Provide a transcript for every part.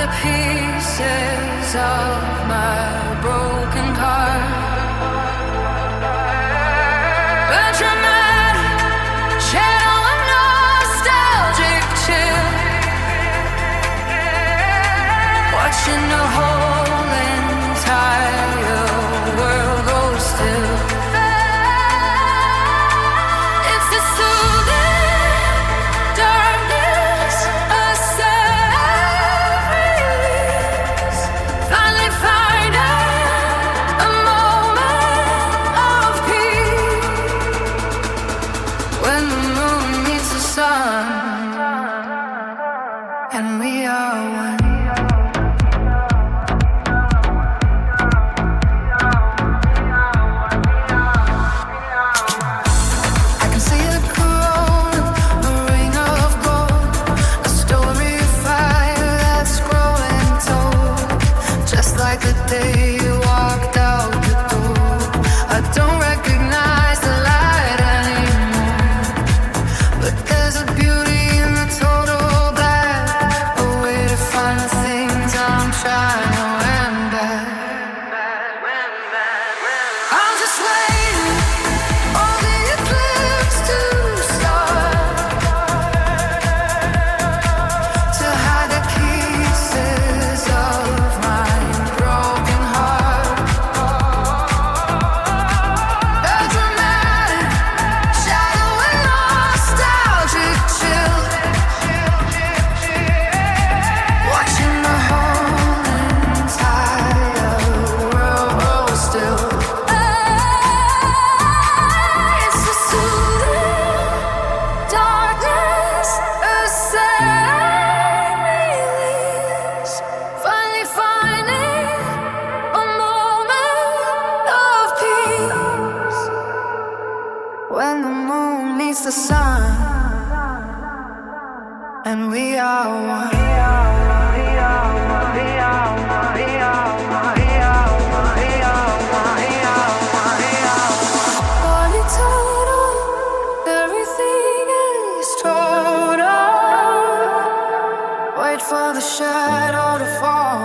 the pieces of my broken heart. A dramatic shadow of nostalgic chill, watching the whole entire world go still. It's the soothing darkness, a sad release. Finally finding a moment of peace when the moon meets the sun and we are one. The day you walked out the door, I don't recognize the light anymore. But there's a beauty in the total black, a way to find the things I'm trying to win back. I'm just waiting on the eclipse to start, to hide the pieces of my broken heart. A dramatic shadow and nostalgic chill, watching the whole entire world roll still. It's the soothing darkness, a sad release. Finally finding a moment of peace when the moon meets the sun and we are one. Body total, everything is total. Wait for the shadow to fall,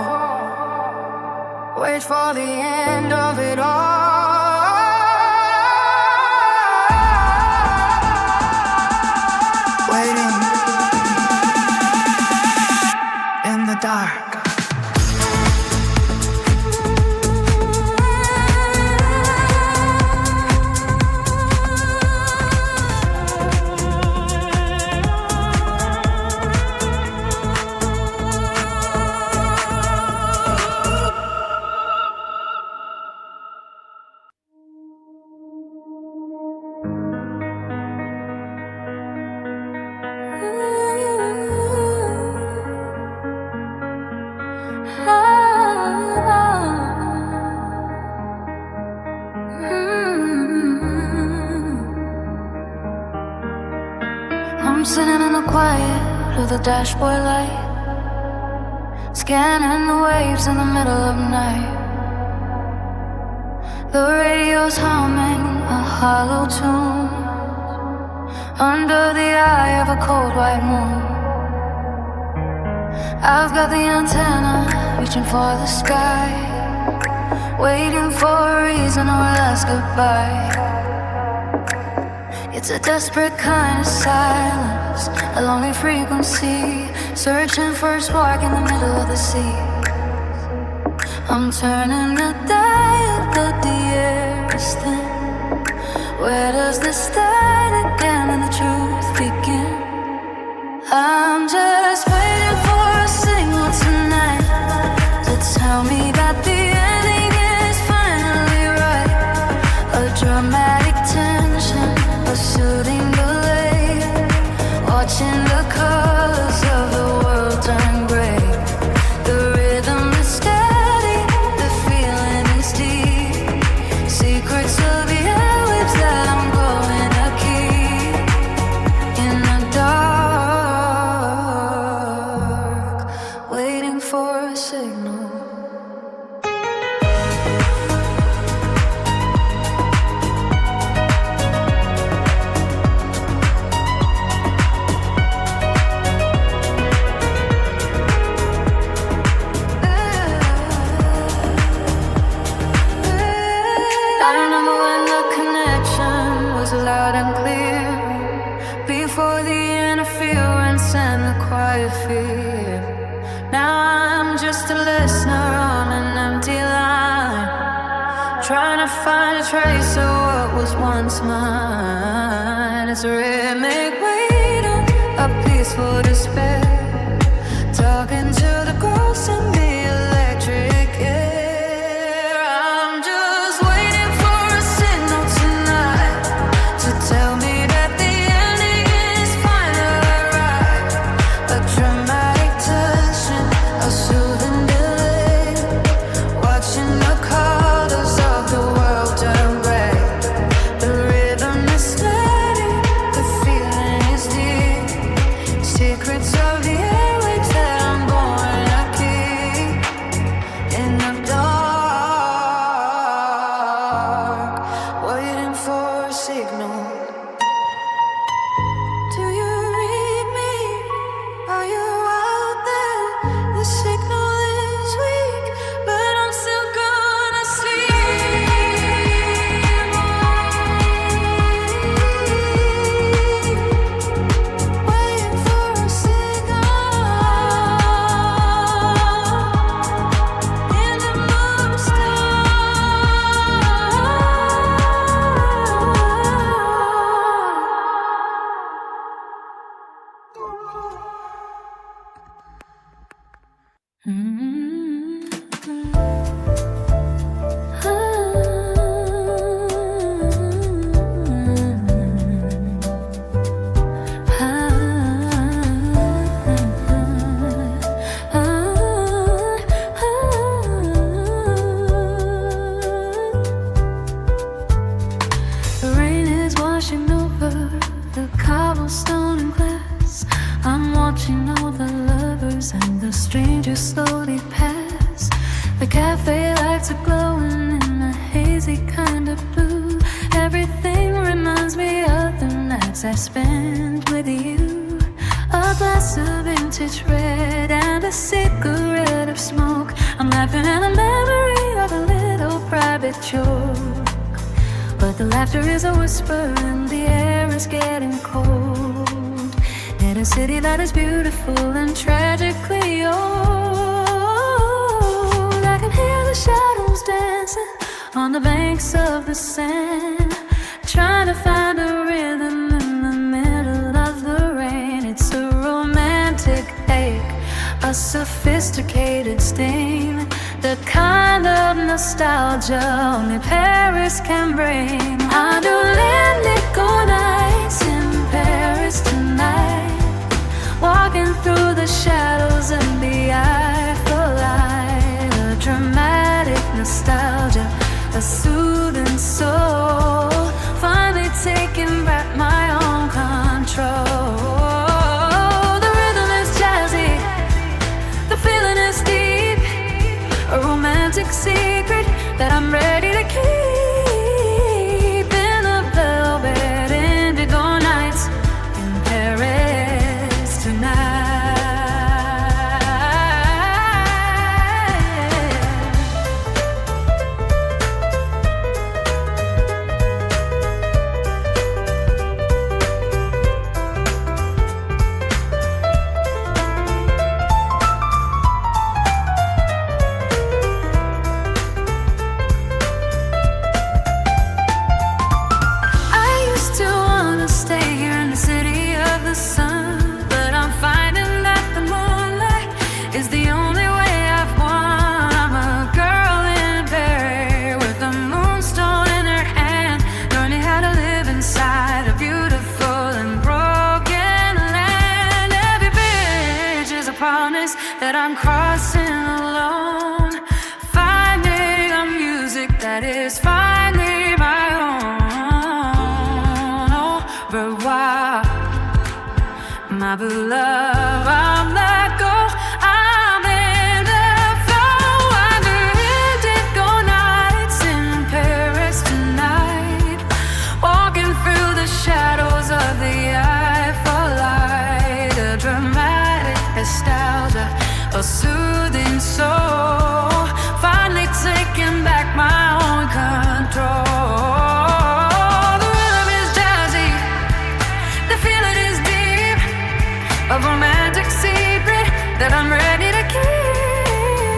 wait for the end of it all. Waiting in the dark. I'm sitting in the quiet of the dashboard light, scanning the waves in the middle of night. The radio's humming a hollow tune under the eye of a cold white moon. I've got the antenna reaching for the sky, waiting for a reason or a last goodbye. It's a desperate kind of silence, a lonely frequency, searching for a spark in the middle of the sea. I'm turning the dial, but the air is thin. Where does the static end and the truth begin? I'm just waiting for a signal tonight to tell me that the ending is finally right. A dramatic tension, a soothing delay, watching the colors of the world turn gray. The rhythm is steady, the feeling is deep. Secrets of the airwaves that I'm going to keep in the dark, waiting for a signal. just a listener on an empty line, trying to find a trace of what was once mine. It's a rhythmic waiting, a peaceful despair, talking to the ghosts in the electric air. I'm just waiting for a signal tonight to tell me that the ending is finally right. A dramatic touch and a soothing delay, watching the colors of the world turn gray. The rhythm is steady, the feeling is deep. Secrets of the airwaves that I'm gonna keep in the dark, waiting for a signal. Do you read me? Are you out there? The signal is weak, but I'm still gonna sleep. Waiting for a signal in the Moonstone. The rain is washing over the cobblestone and glass. I'm watching all the lovers and the strangers slowly pass. The cafe lights are glowing in a hazy kind of blue. Everything reminds me of the nights I spent with you. A glass of vintage red and a cigarette of smoke. I'm laughing at the memory of a little private joke. But the laughter is a whisper and the air is getting cold. In a city that is beautiful and tragically old, I can hear the shadows dancing on the banks of the sand, trying to find a rhythm in the middle of the rain. It's a romantic ache, a sophisticated sting, the kind of nostalgia only Paris can bring. I do Lindico nights in Paris tonight, walking through the shadows and the Eiffel Light. A dramatic nostalgia, a soothing soul, finally taking back my own control. The rhythm is jazzy, the feeling is deep, a romantic secret that I'm ready to keep in the velvet indigo nights in Paris tonight. I used to wanna stay here in the city of the sun, but I'm finding that the moonlight is the only way I've won. I'm a girl in Paris with a moonstone in her hand, learning how to live inside a beautiful and broken land. Every bridge is a promise that I'm crossing alone, finding a music that is finally my own. Au revoir, my beloved, I'm let go, I'm in the flow. I do indigo nights in Paris tonight, walking through the shadows of the Eiffel Light. A dramatic nostalgia, a soothing soul, finally taking back my own control. The rhythm is jazzy, the feeling is deep, a romantic secret that I'm ready to keep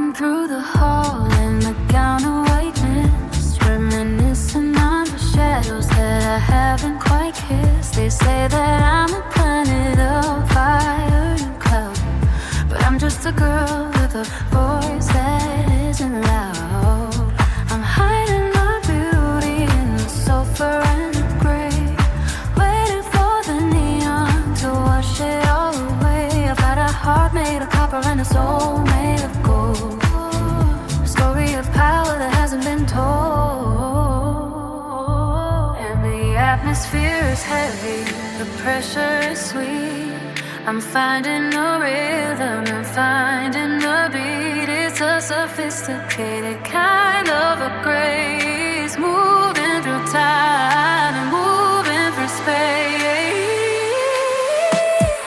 walking through the hall in a gown of whiteness, reminiscing on the shadows that I haven't quite kissed. They say that I'm a planet of fire and cloud, but I'm just a girl with a voice that isn't loud. I'm hiding my beauty in the sulfur and the gray, waiting for the neon to wash it all away. I've got a heart made of copper and a soul made of gold, a story of power that hasn't been told. And the atmosphere is heavy, the pressure is sweet. I'm finding a rhythm and finding the beat. It's a sophisticated kind of a grace, moving through time and moving through space.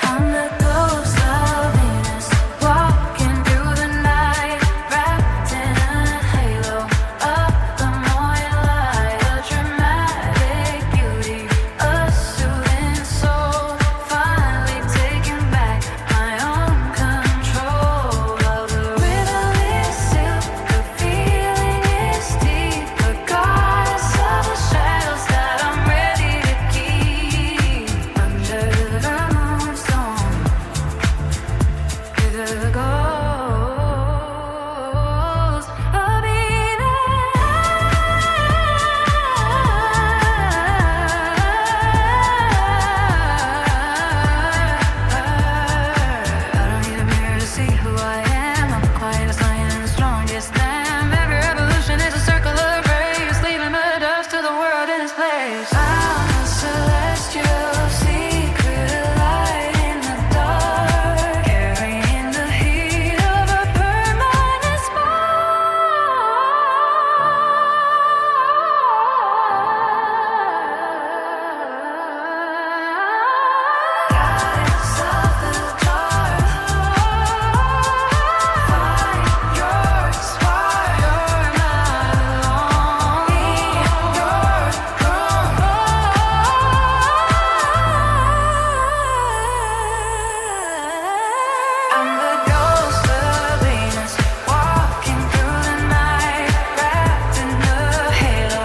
I'm the ghost of Venus, walking through the night, wrapped in a halo of the morning light. A dramatic beauty, a soothing soul, finally taking back my own control. Well, the rhythm is silk, the feeling is deep, regardless of the shadows that I'm ready to keep. Under the moonstone, with the ghost of Venus. I don't need a mirror to see who I am. I'm the quietest lion and the strongest lamb. Every revolution is a circle of rays, leaving the dust to the world in its place. I'm a celestial secret light in the dark, carrying the heat of a permanent goddess of the dark, find your spark. You're not alone in your throne. I'm the ghost of Venus, walking through the night, wrapped in the halo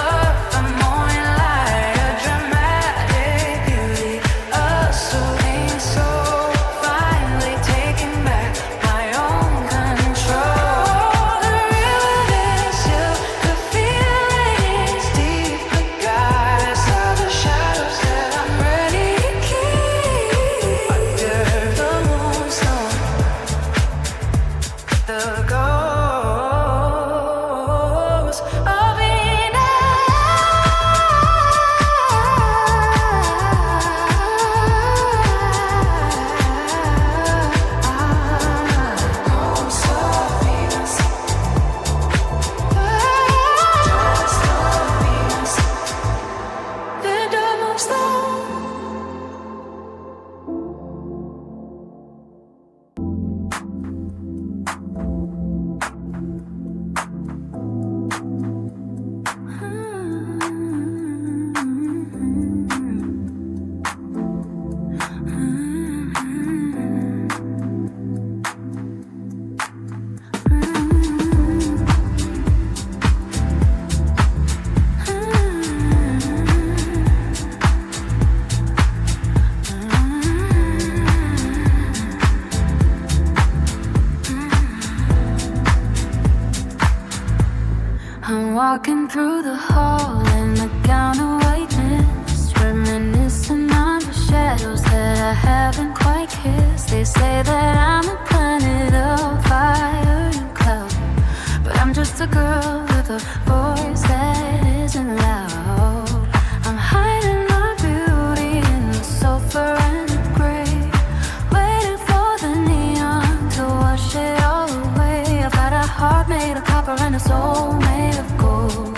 of the morning light. A dramatic beauty, a soothing soul, finally taking back my own control. The rhythm is silk, the feeling is deep, regardless of the shadows that I'm ready to keep. Under the moonstone, the ghost of Venus. Ghost of Venus, ghost of Venus, the Moonstone. I'm walking through the hall in a gown of whiteness, reminiscing on the shadows that I haven't quite kissed. They say that I'm a planet of fire and cloud, but I'm just a girl with a voice that isn't loud. I'm hiding my beauty in the sulfur and the gray, waiting for the neon to wash it all away. I've got a heart made of copper and a soul made of gold,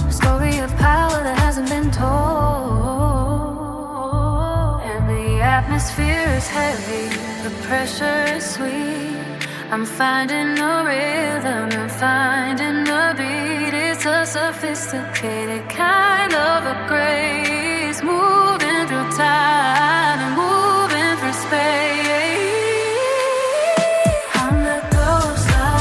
a story of power that hasn't been told. And the atmosphere is heavy, the pressure is sweet. I'm finding a rhythm and finding a beat. It's a sophisticated kind of a grace, moving through time and moving through space. I'm the ghost of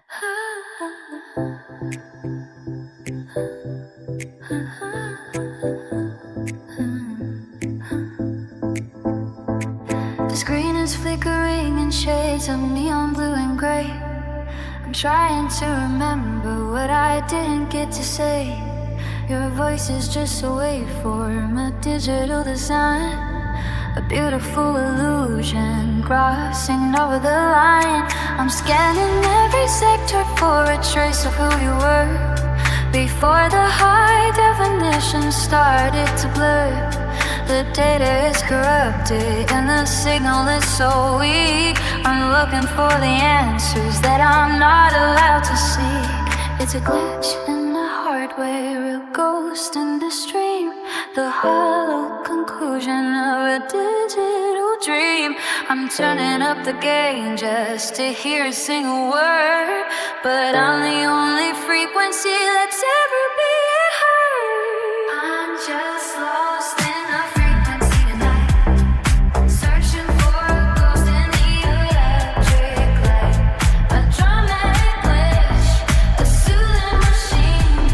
The screen is flickering in shades of neon blue and gray. I'm trying to remember what I didn't get to say. Your voice is just a waveform, a digital design, a beautiful illusion crossing over the line. I'm scanning every sector for a trace of who you were before the high definition started to blur. The data is corrupted and the signal is so weak. I'm looking for the answers that I'm not allowed to see. It's a glitch in the hardware, a ghost in the stream, the hollow conclusion of a digital dream. I'm turning up the gain just to hear a single word, but I'm the only frequency that's ever been heard. I'm just lost in the frequency tonight, searching for a ghost in the electric light, a dramatic glitch, a soothing machine,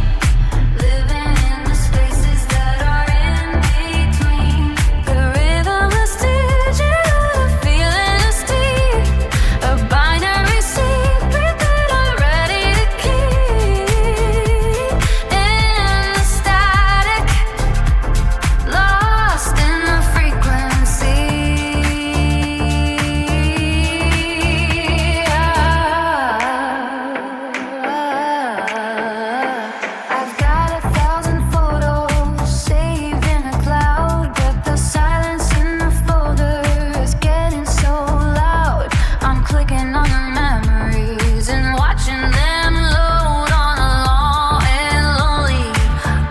living in the spaces that are in between. The rhythm is digital, the feeling is deep, a binary secret that I'm ready to keep. In the static, lost in the frequency. I've got 1,000 photos saved in a cloud, but the silence in the folder is getting so loud. I'm clicking on the memories and watching them load on a long and lonely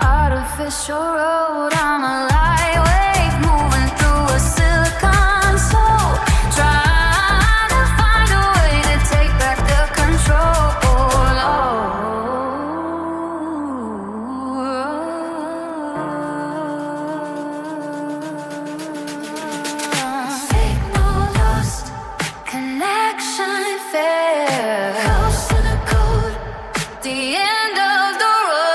artificial road. I'm a light wave moving through a silicon soul, trying to find a way to take back the control. Signal lost, connection fair, close to the code, the end of the road.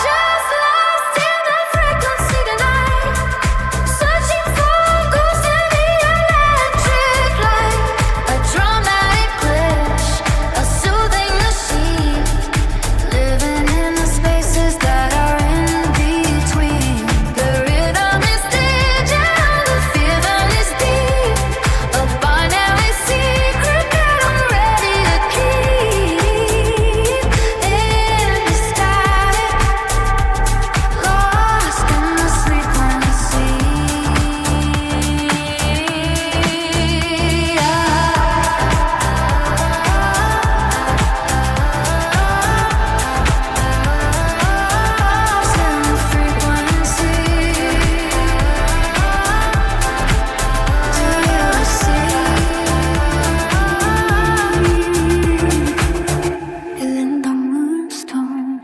Just lost in the frequency tonight, searching for a ghost in the electric light, a dramatic glitch, a soothing machine, living in the spaces that are in between. The rhythm is digital, the feeling is deep, a binary secret that I'm ready to keep. In the static, lost in the frequency. Lost in the frequency. Do you see? In the Moonstone.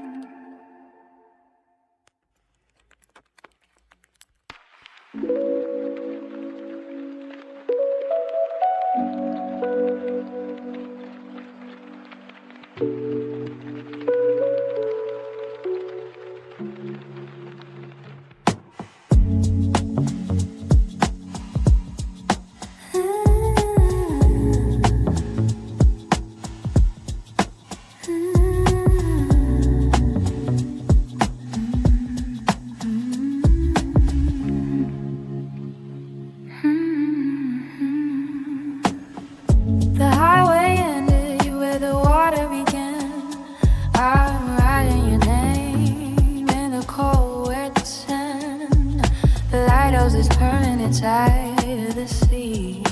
The highway ended where the water began. I'm writing your name in the cold wet sand. The lighthouse is permanent tied to the sea,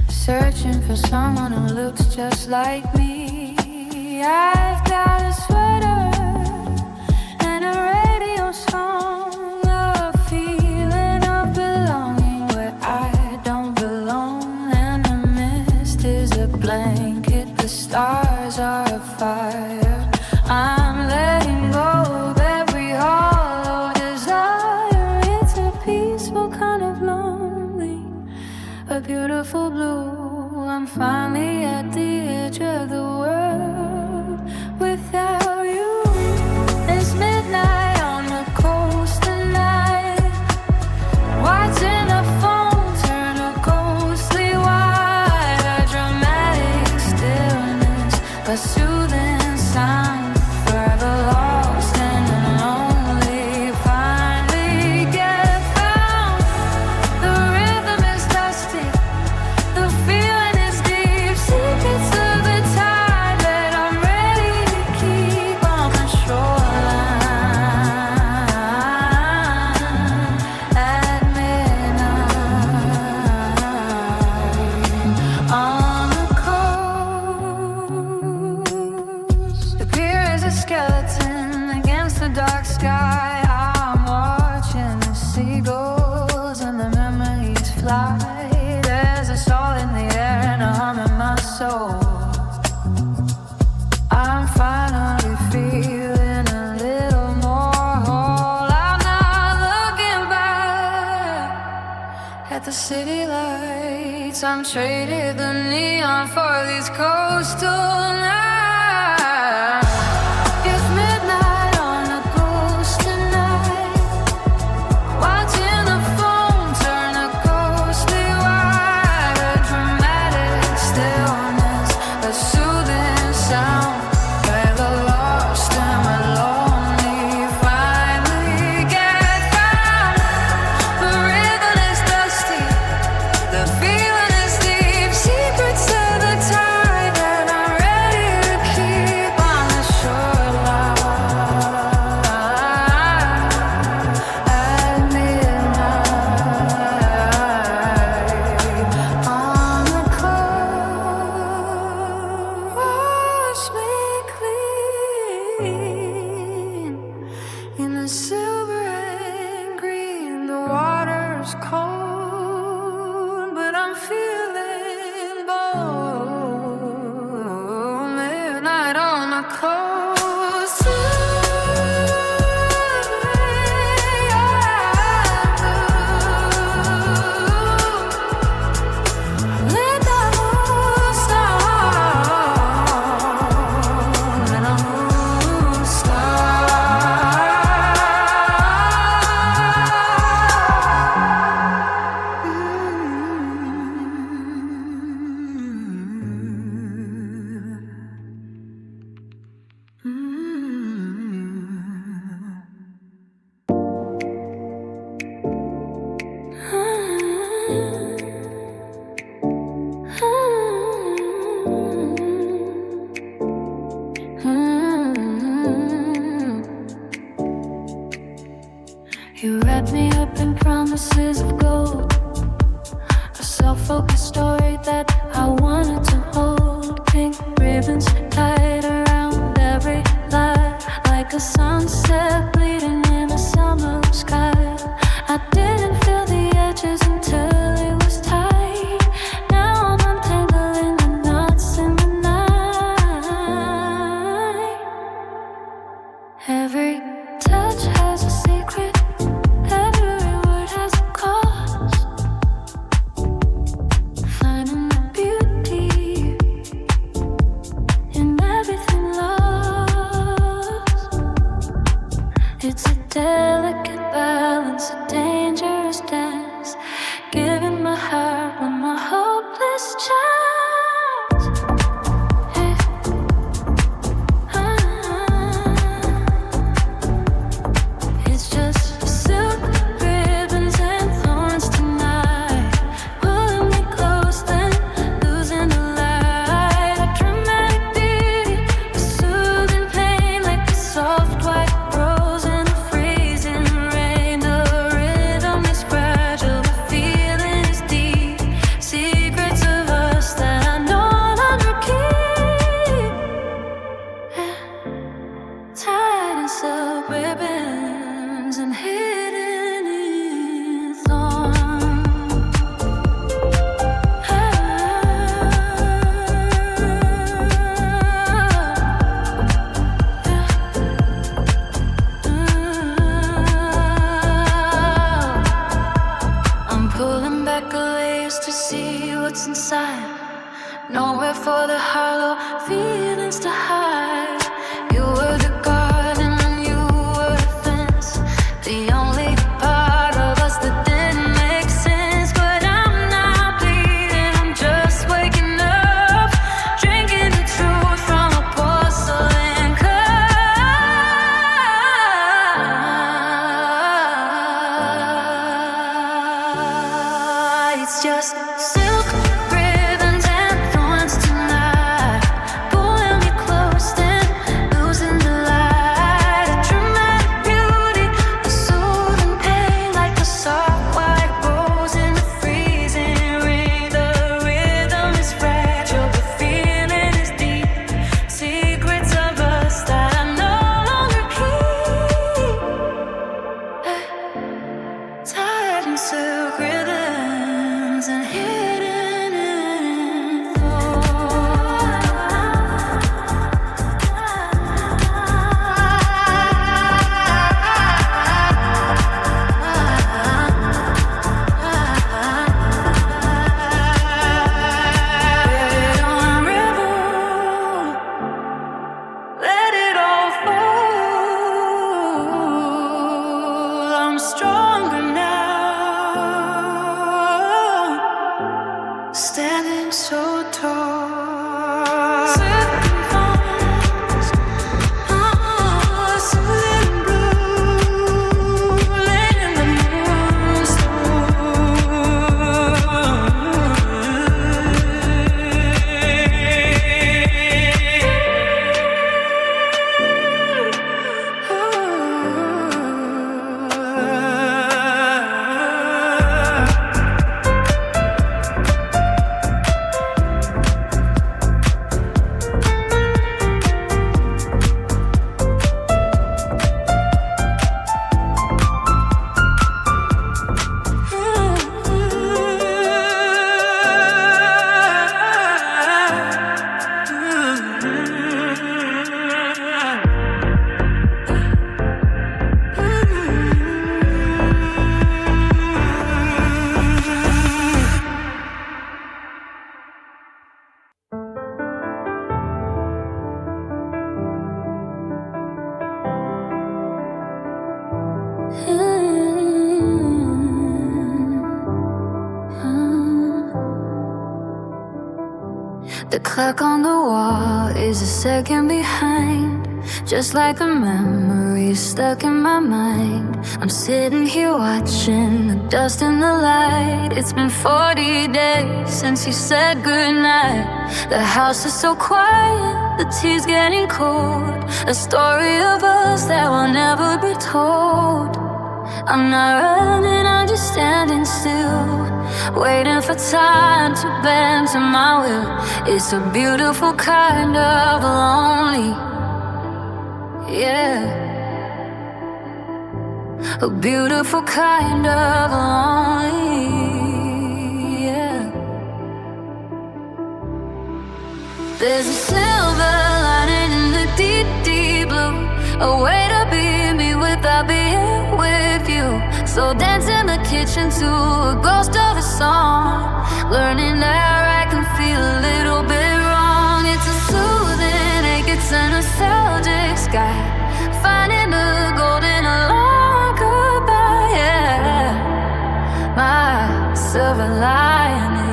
searching for someone who looks just like me. I've got a sweater and a radio song, a feeling of belonging where I don't belong. And the mist is a blanket, the stars are a fire. I'm letting go of every hollow desire. It's a a beautiful blue. I'm finally at the edge of the world without you. It's midnight on the coast tonight, watching the phone turn a ghostly white, a dramatic stillness, a soothing sound, forever lost and lonely. Finally get found. The rhythm is dusty, the feeling is deep. Secrets of the time that I'm ready to keep on the shoreline at midnight on the coast. The pier is a skeleton against the dark sky. I'm watching the seagulls and the memories fly. There's a soul in the air and a hum in my soul. I'm finally feeling a little more whole. I'm not looking back at the city lights. I'm traded the neon for these coastal nights. It's midnight on the coast tonight, watching the phone turn a ghostly white, a dramatic stillness, a soothing sound, forever lost and lonely. Finally get found. The rhythm is dusty, the feeling is deep. Secrets of the time that I'm ready to keep on the shoreline at midnight on the coast. Wash me clean in the silver and green. The water's cold, but I'm feeling bold. Midnight on the coast. Let the Moonstone and a You wrap me up in promises of gold, a self-focused story that I wanted to hold. Pink ribbons tied around every lie, like a sunset bleeding in a summer sky. I didn't feel the edges until it was tight. Now I'm untangling the knots in the night. Every touch has a secret, every word has a cause. Finding the beauty in everything lost. It's a delicate balance. nowhere for the hollow feelings to hide. You were the garden and you were the fence, the only part of us that didn't make sense. But I'm not bleeding, I'm just waking up, drinking the truth from a porcelain cup. It's just silk ribbons and thorns tonight, pulling me close then losing the light. A dramatic beauty, a soothing pain, like a soft white rose in the freezing rain. The rhythm is fragile, the feeling is deep. Secrets of us that I no longer keep. Tied in silk ribbons and hidden in Red on river, let it all fall. I'm stronger now, standing so tall. Slipping thorns, soothing blue, laying in the The clock on the wall is a second behind, just like the memories stuck in my mind. I'm sitting here watching the dust in the light. It's been 40 days since you said goodnight. The house is so quiet, the tea's getting cold, a story of us that will never be told. I'm not running, I'm just standing still, waiting for time to bend to my will. It's a beautiful kind of lonely, yeah, a beautiful kind of lonely, yeah. There's a silver lining in the deep, deep blue, a way to be me without being with you. So dance in the kitchen to a ghost of a song, learning that I can feel a little bit wrong. It's a soothing ache, it's a nostalgic sky, finding the gold in a long goodbye, yeah. My silver lining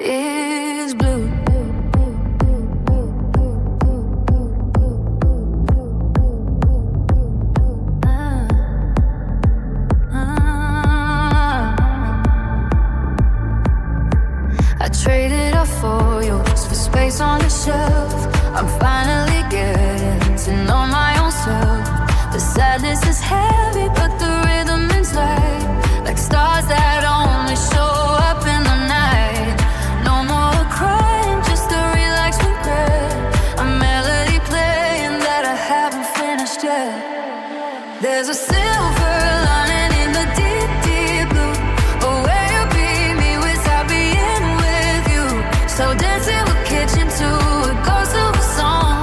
is blue. I traded our photos for space on the shelf. I'm finally getting to know my own self. The sadness is heavy, but the rhythm is light, like stars that only show up in the night. No more crying, just a relaxed regret, a melody playing that I haven't finished yet. There's a silver lining in the deep, deep blue, a way to be me without being with you. So dancing with kitchen to a ghost of a song,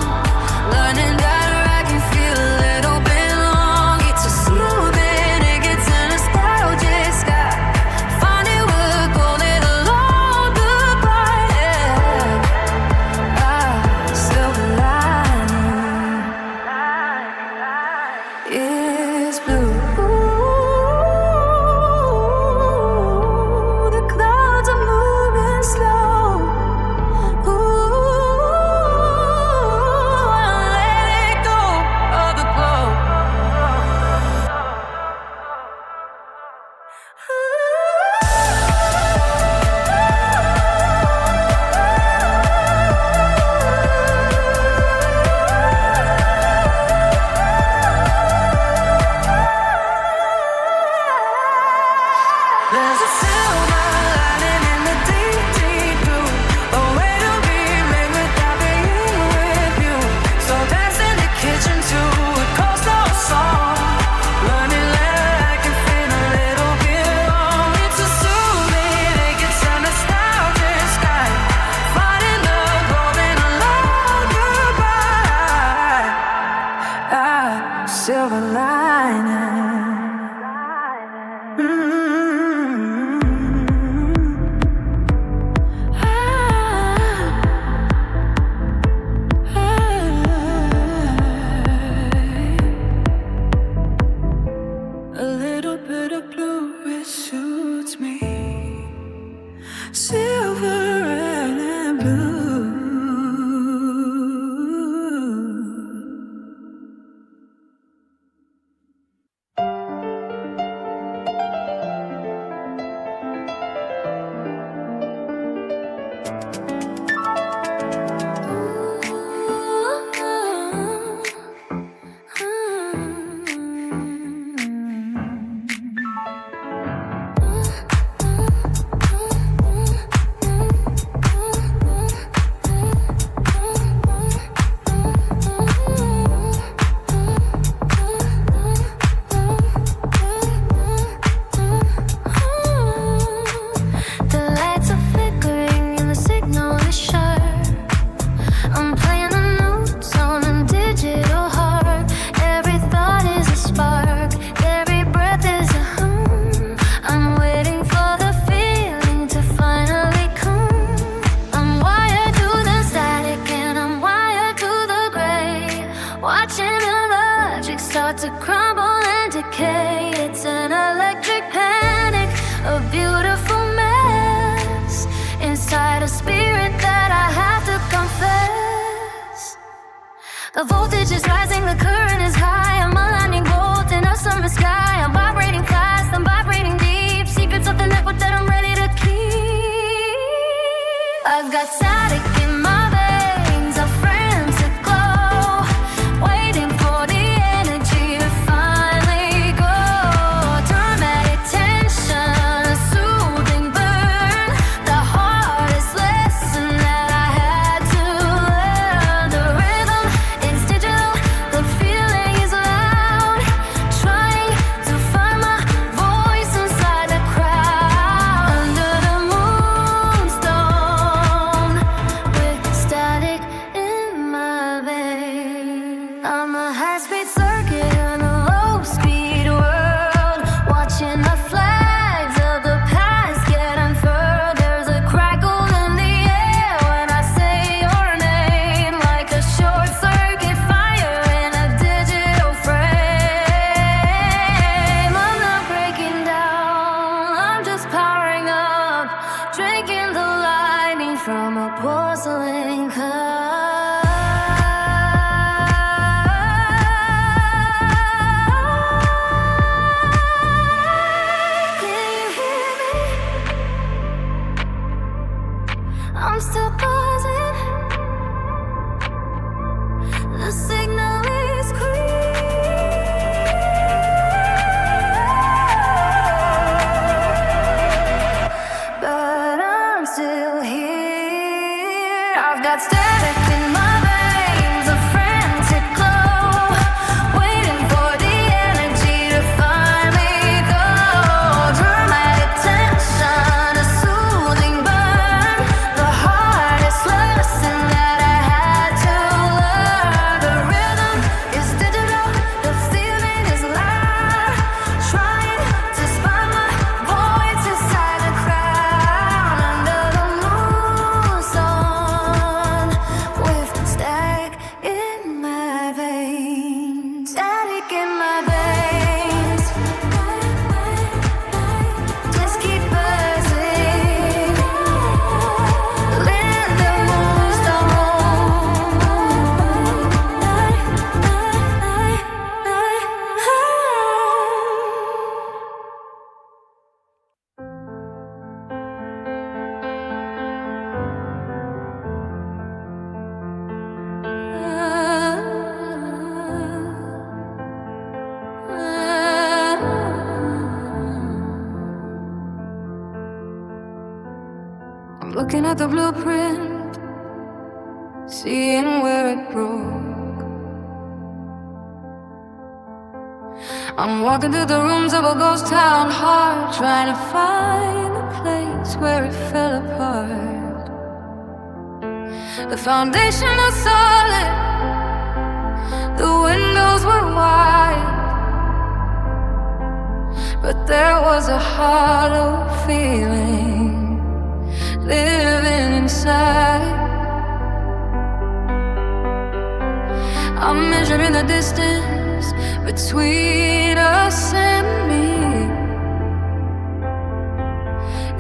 learning that I can feel a little bit long. It's a soothing, it gets a nostalgic sky, finding we're gold in a long decay. It's an electric panic, a beautiful mess inside a spirit that I have to confess. The voltage is rising, the current is high. I'm a lightning bolt in a summer sky. I'm vibrating fast, I'm vibrating deep. Secrets of the network that I'm ready to keep. I've got static in my veins, a frantic glow, waiting for the energy to finally go. Dramatic tension, a soothing burn, the hardest lesson that I had to learn. The rhythm is digital, the feeling is loud, trying to find my voice inside the crowd. Under the moonstone, with static in my veins. I'm a high-speed circuit in a low-speed world, watching the flags of the past get unfurled. There's a crackle in the air when I say your name, like a short-circuit fire in a digital frame. I'm not breaking down, I'm just powering up, drinking the lightning from a porcelain cup. Can you hear me? I'm still buzzing. The signal is clear, but I'm still here. I've got static in my veins, a frantic glow, waiting for the energy to finally go. Dramatic tension, a soothing burn, the hardest lesson that I had to learn. The rhythm is digital, the feeling is loud, trying to find my voice inside the crowd. Under the moonstone, with static in my veins, static in my veins. Just keep buzzing. Let the I'm looking at the blueprint, seeing where it broke. I'm walking through the rooms of a ghost town heart, trying to find the place where it fell apart. The foundation was solid, the windows were wide, but there was a hollow feeling living inside. I'm measuring the distance between us and me,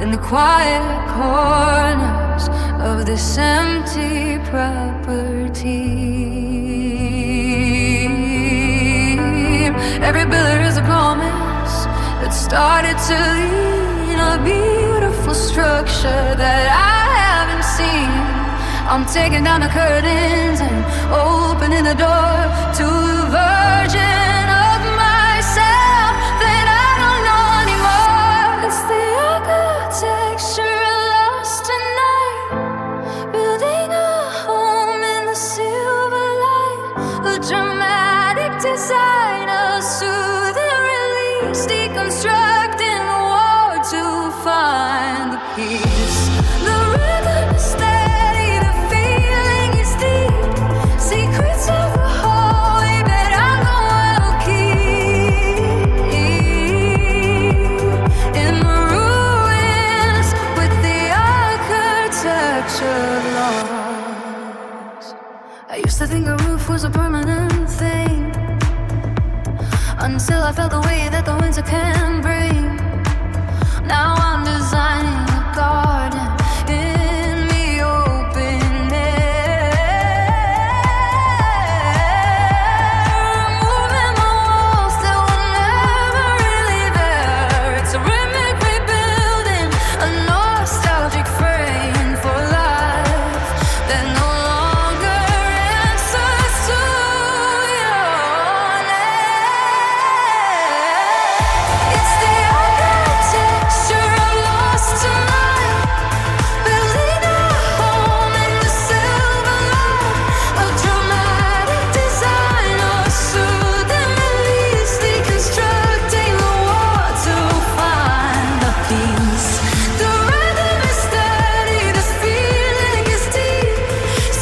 in the quiet corners of this empty property. Every pillar is a promise that started to lean, a beautiful structure that I haven't seen. I'm taking down the curtains and opening the door to a version of myself that I don't know anymore. It's the architecture lost tonight, building a home in the silver light, a dramatic design, a soothing release, deconstructing the war to find the peace. The rhythm is steady, the feeling is deep, secrets of the holy that I know I'll keep in the ruins with the architecture lost. I used to think a roof was a permanent thing, until Still I felt the way that the winter can bring. Now I'm designing a garden in the open air. Moving the walls that were never really there. It's a rhythmic rebuilding, a nostalgic frame for life that no longer answers to your name. It's the architecture of lost tonight, building a home in the silver light, a dramatic design or soothing release, deconstructing the war to find the peace. The rhythm is steady, this feeling is deep.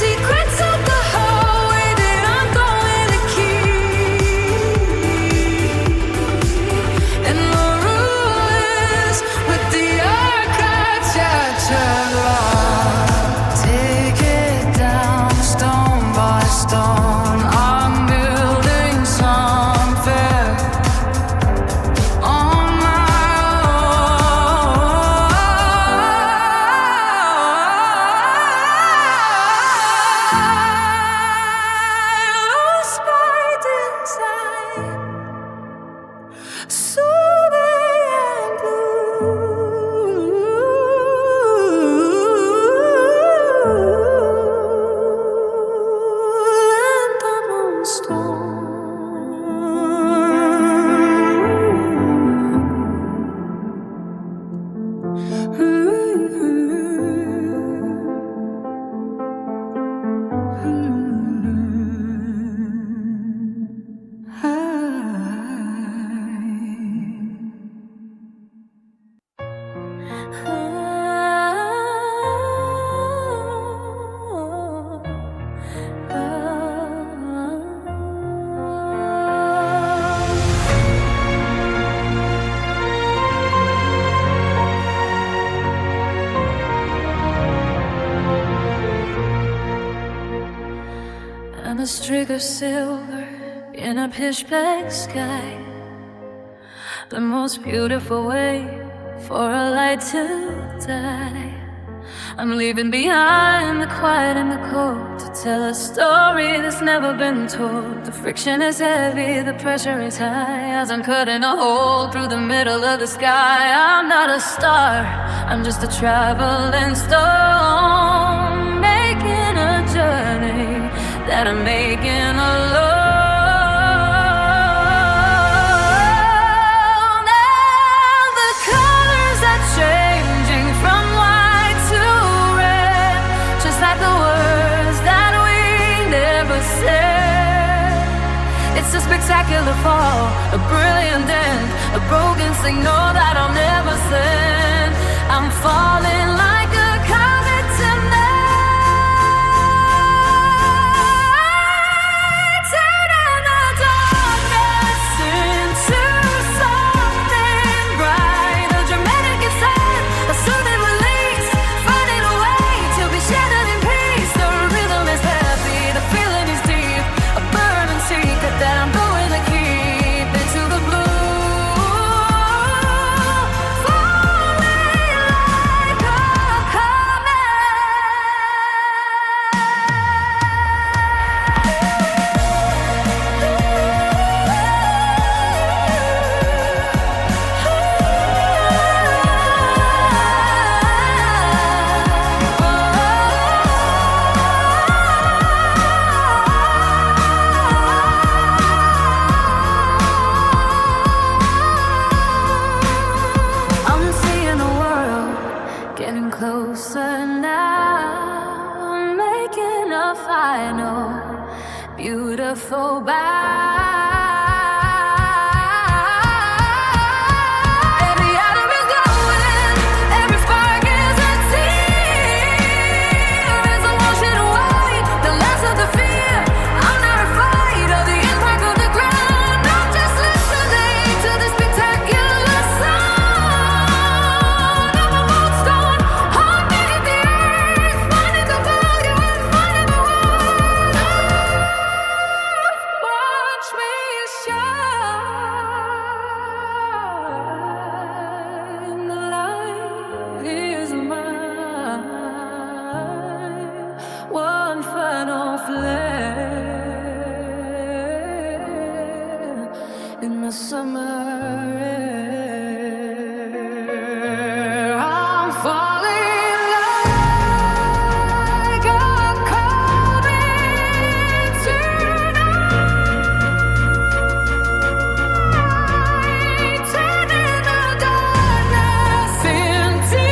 Secrets of the hallway that I'm going to keep. And the ruins with the architecture locked. Take it down stone by stone. I'm building something on my own. Lost by design, soothing and blue, and the Moonstone. I'm a streak of silver in a pitch black sky, the most beautiful way for a light to die. I'm leaving behind the quiet and the cold to tell a story that's never been told. The friction is heavy, the pressure is high, as I'm cutting a hole through the middle of the sky. I'm not a star, I'm just a traveling stone, making a journey that I'm making alone. Now the colors are changing from white to red, just like the words that we never said. It's a spectacular fall, a brilliant end, a broken signal that I'll never send. I'm falling like a comet tonight. That I'm going to keep into the blue, falling like a I'm falling like a coming tonight, turning the darkness into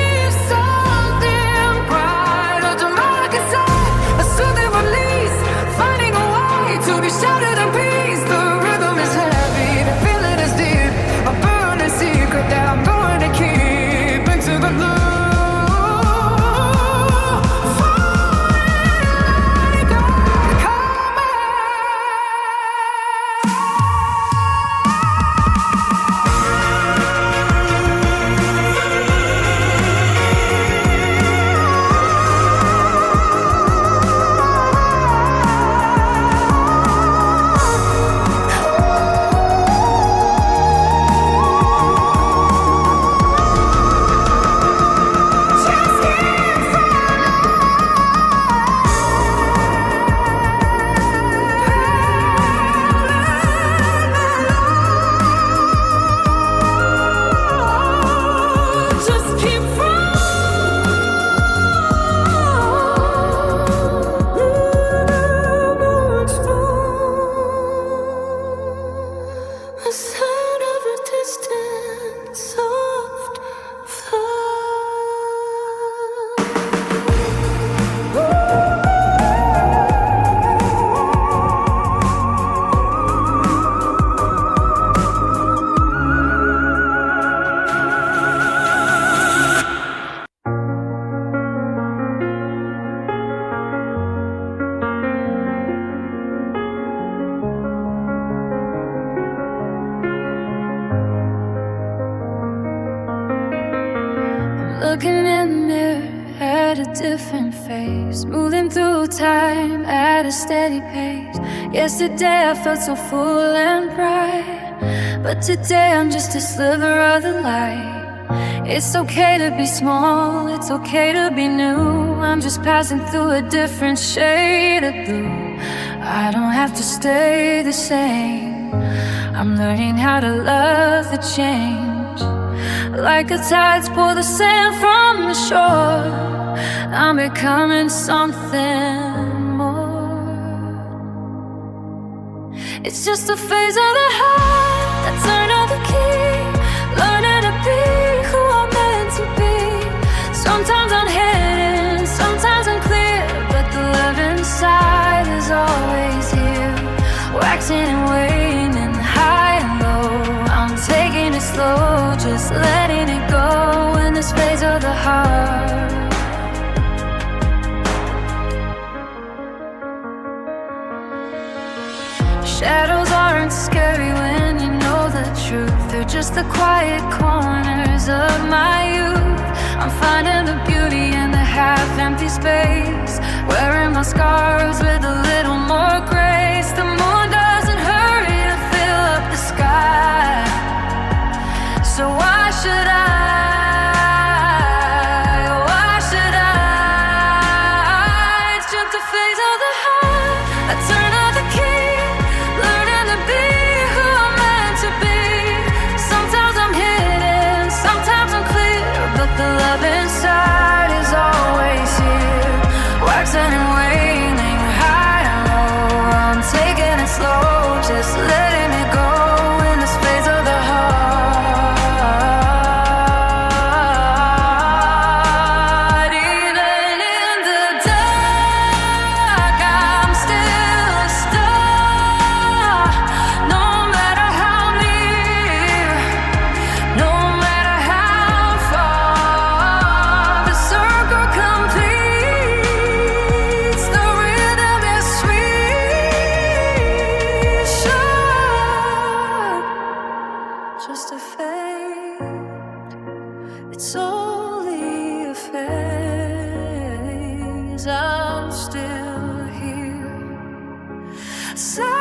something brighter. Dramatic aside, a soothing release, finding a way to be shattered in peace. The rhythm is heavy, the feeling is deep, a burning secret that I'm going to keep into the blue. The sound of a distant, soft looking in the mirror at a different face, moving through time at a steady pace. Yesterday I felt so full and bright, but today I'm just a sliver of the light. It's okay to be small, it's okay to be new. I'm just passing through a different shade of blue. I don't have to stay the same. I'm learning how to love the change. Like the tides pull the sand from the shore, I'm becoming something more. It's just a phase of the heart, a turn of the key, learning to be who I'm meant to be. Sometimes I'm hidden, sometimes I'm clear, but the love inside is always here, waxing and waning, high and low. I'm taking it slow, just letting it go in this phase of the heart. Shadows aren't scary when you know the truth. They're just the quiet corners of my youth. I'm finding the beauty in the half-empty space, wearing my scars with a little more grace. The moon doesn't hurry to fill up the sky, so why should I? Why should I? It's just a phase of the heart, a turn of the key, learning to be who I'm meant to be. Sometimes I'm hidden, sometimes I'm clear, but the love inside is always here, waxing and waning, high and low. I'm taking it slow, just letting it go in this phase of the heart. Even in the dark, I'm still a star. No matter how near, no matter how far, the circle completes. The rhythm is sweet, sharp, just a fade. It's only a phase. I'm still here, silent.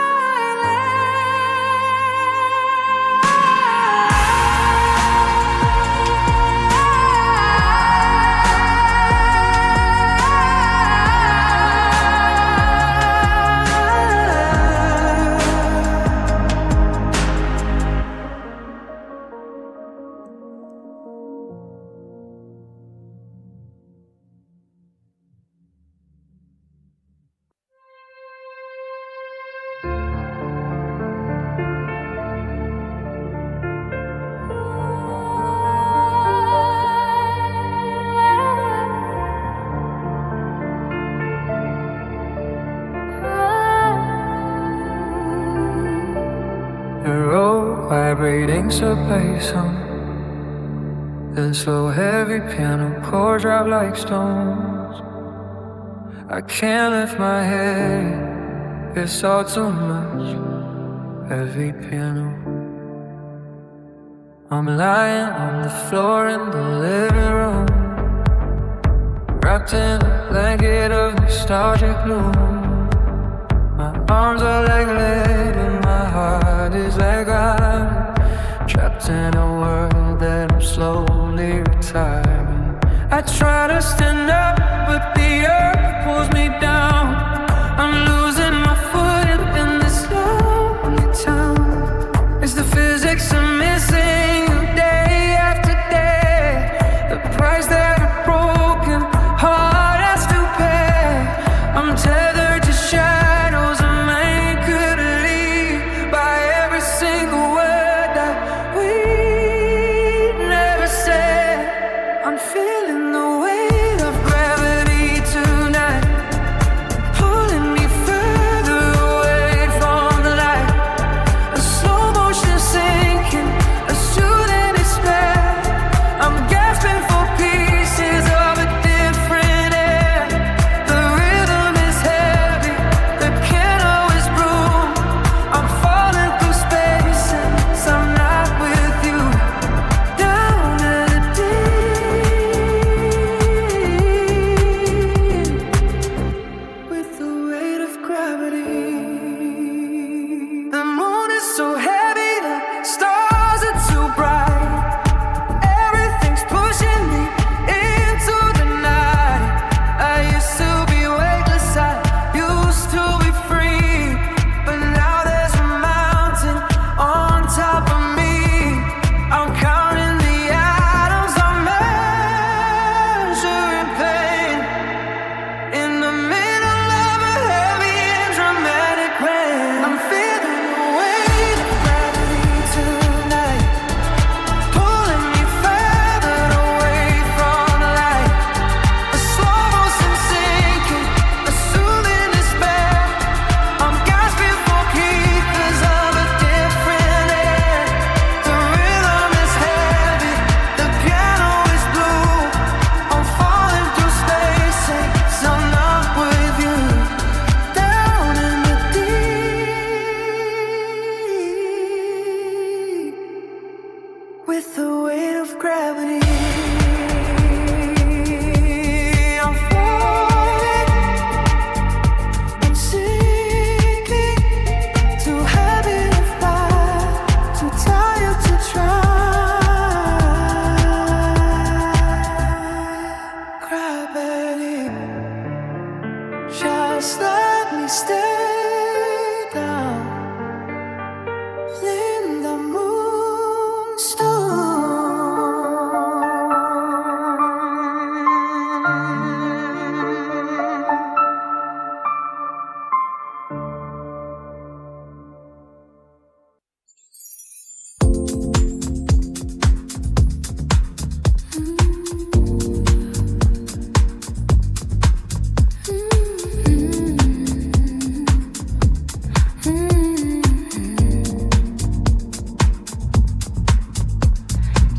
strings to bass on, then slow heavy piano chords drop like stones. I can't lift my head, it's all too much. Heavy piano. I'm lying on the floor in the living room, wrapped in a blanket of nostalgic gloom. My arms are like lead and my heart is like iron, trapped in a world that I'm slowly retiring. I try to stand up, but the earth pulls me down. I'm losing my footing in this lonely town. It's the physics I'm missing day after day, the price that a broken heart has to pay. I'm tethered to shadows I'm anchored to leave by every single word that we never said. I'm feeling the weight of gravity tonight, pulling me further away from the light. A slow motion sinking, a soothing despair. I'm gasping for pieces of a different air. The rhythm is heavy, the piano is bruised. I'm falling through space since I'm not with you. Down at a deep, with the weight of gravity. The moon is so heavy, the stars are too bright. Everything's pushing me into the night. I used to be weightless, I used to be free, but now there's a mountain on top of me. I'm counting the atoms, I'm measuring pain in the middle of a heavy and dramatic rain. I'm feeling the weight of gravity tonight, pulling me further away from the light. A slow motion sinking, a soothing despair. I'm gasping for pieces of a different air. The rhythm is heavy, the piano is blue. I'm falling through space since I'm not with you. Down in the deep, with the weight of gravity. I'm falling, I'm sinking, too heavy to fly, too tired to try. Gravity, just let me stay down in the moonstone.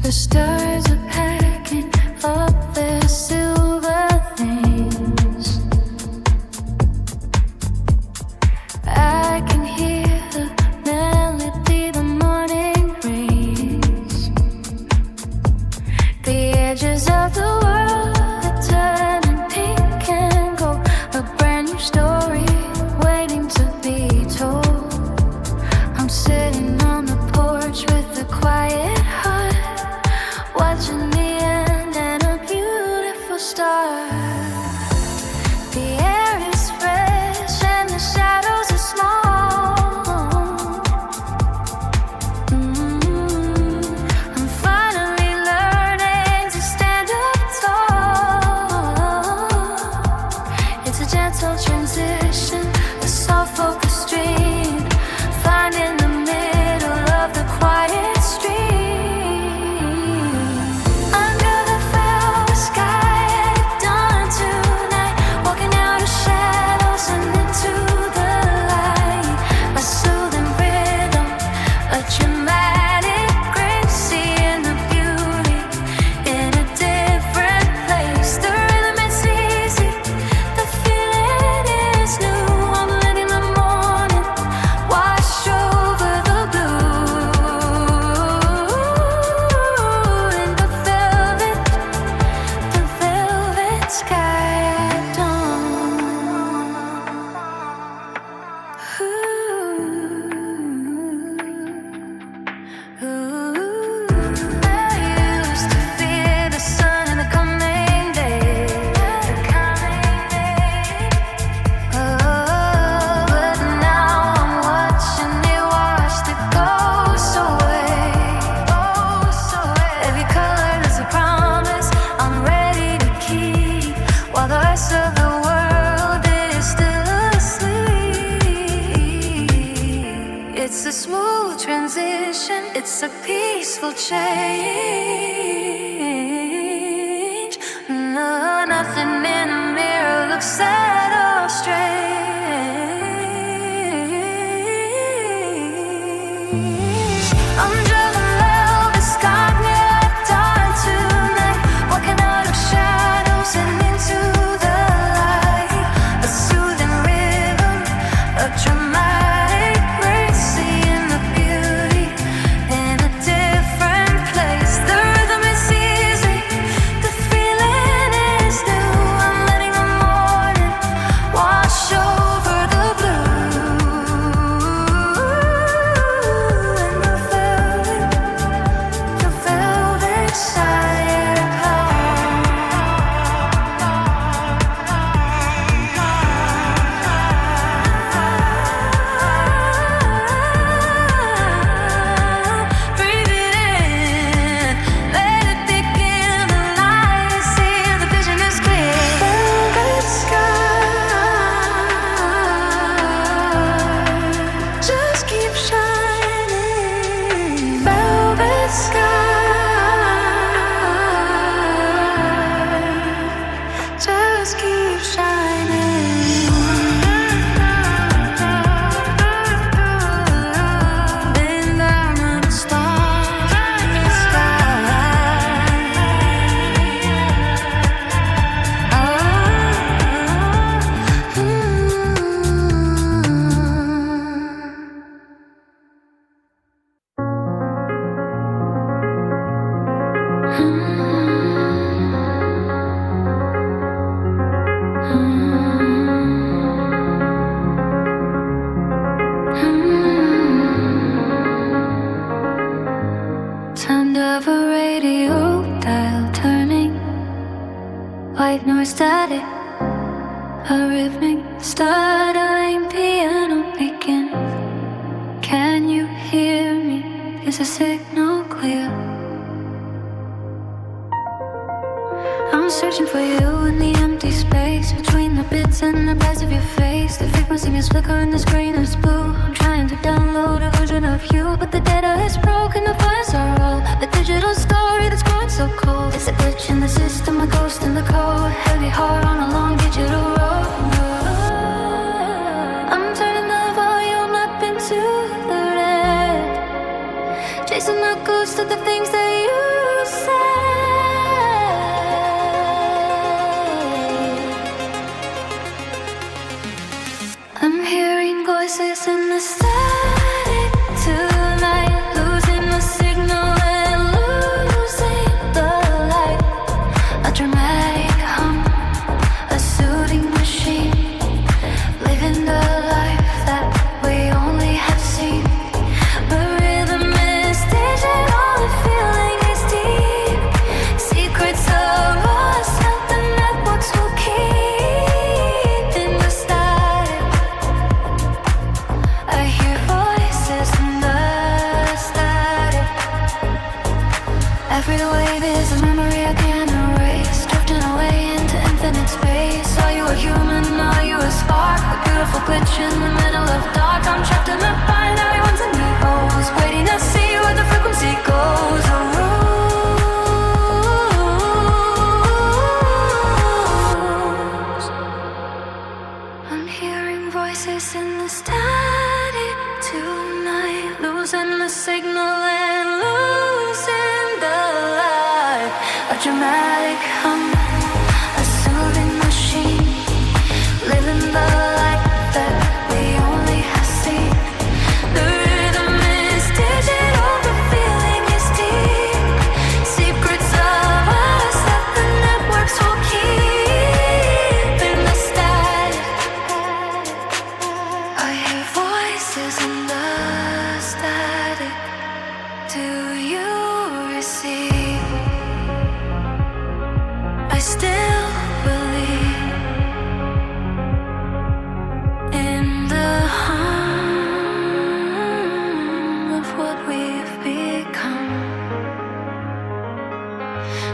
The stars are packing up their silver things. I can hear the melody, the morning breeze. The edges of the world are turning pink and gold. A brand new story waiting to be told. I'm sitting on the porch with a quiet heart, watching the end and a beautiful start. The air is fresh and the shadows are small. I'm finally learning to stand up tall. It's a gentle transition, a soft focus stream, finding the middle of the quiet street. peaceful change. No, nothing in a mirror looks sad or strange. I'm driving low, the sky near dawn tonight, walking out of shadows and into the light. A soothing rhythm, a dramatic grace, seeing the beauty in a different place. The rhythm is easy, the feeling is new. I'm letting the morning wash over the blue. And the velvet breathe it in, let it begin. The light is here, the vision is clear. Velvet sky, just keep shining. Velvet sky, just keep shining. Been diamond stars in the Sound of a radio dial turning, white noise static, a rhythmic stuttering piano begins. Can you hear me? Is the signal clear? I'm searching for you in the empty space between the bits and the bytes of your face. The frequency is flickering, the screen is blue. I'm trying to download a version of you, but the data is broken, the files are all the digital story that's growing so cold. It's a glitch in the system, a ghost in the code. Heavy heart on a long digital road. I'm turning the volume up into the red, chasing the ghost of the things that you said. I'm hearing voices in the static tonight, losing the signal and losing the light. A dramatic hum, a soothing machine, living the life that we only have seen. The rhythm is digital, the feeling is deep. Secrets of us, how the networks will keep in the static. I hear voices in the static. Every wave is a memory I can't erase, drifting away into infinite space. Are you a human? Are you a spark? A beautiful glitch in the middle of dark. I'm trapped in the binary ones and zeros, waiting to see where the frequency goes. I'm hearing voices in the static tonight, losing the signal and losing the light. A dramatic hum, a soothing machine, living the life that we only have seen. The rhythm is digital, the feeling is deep. Secrets of us that the networks will keep in the static. I hear voices in the static. Do you receive? I still believe in the hum of what we've become.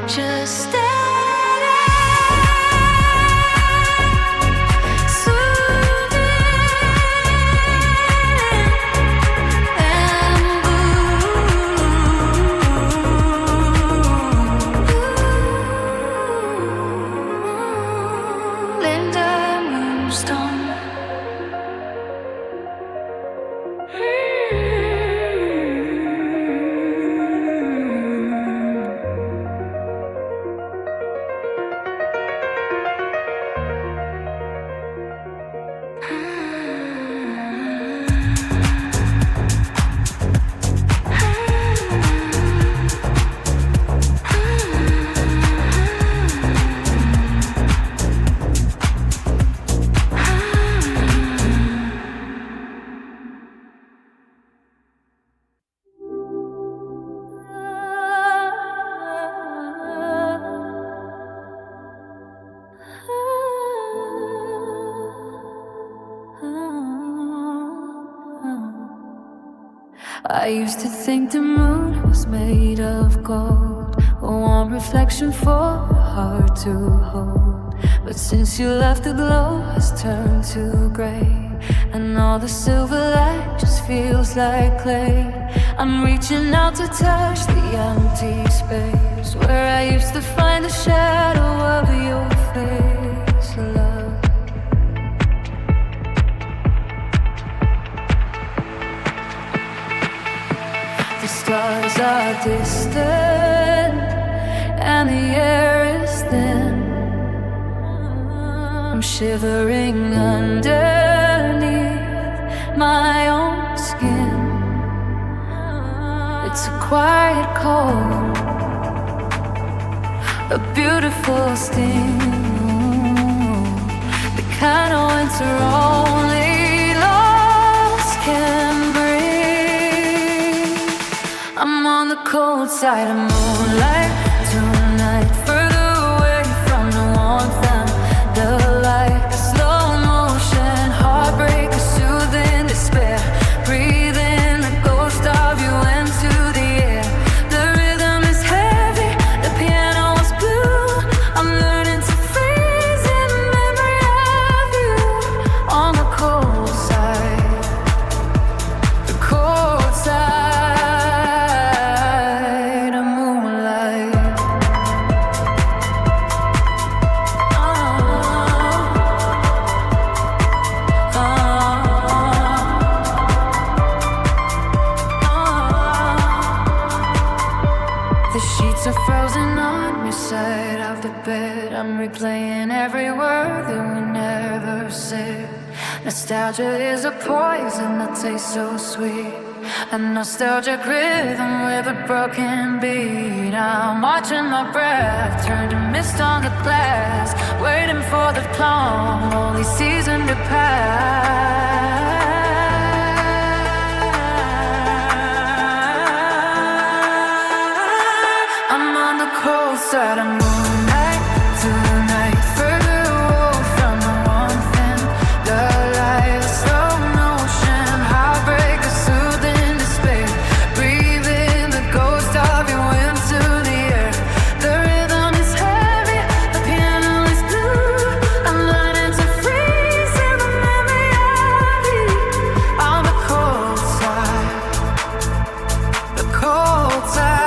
Just static, soothing and blue. I used to think the moon was made of gold, a warm reflection for a heart to hold. But since you left, the glow has turned to gray, and all the silver light just feels like clay. I'm reaching out to touch the empty space where I used to find the shadow of your face, love. The stars are distant and the air is thin. I'm shivering underneath my own skin. It's a quiet cold, a beautiful sting, the kind of winter only lost can bring. I'm on the cold side of moonlight tonight, further away from the warmth and the light. A slow motion heartbreak, a soothing despair. Breathe in the ghost of you into the air. The rhythm is heavy, the piano is blue. I'm learning to freeze in memory of you on the cold side, the cold side of moonlight. The sheets are frozen on your side of the bed. I'm replaying every word that we never said. Nostalgia is a poison that tastes so sweet, a nostalgic rhythm with a broken beat. I'm watching my breath turn to mist on the glass, waiting for the calm, only season to pass. I'm on the cold side of moonlight tonight, further away from the warmth and the light. A slow motion heartbreak, a soothing despair. Breathe in the ghost of you into the air. The rhythm is heavy, the piano is blue. I'm learning to freeze in the memory of you on the cold side, the cold side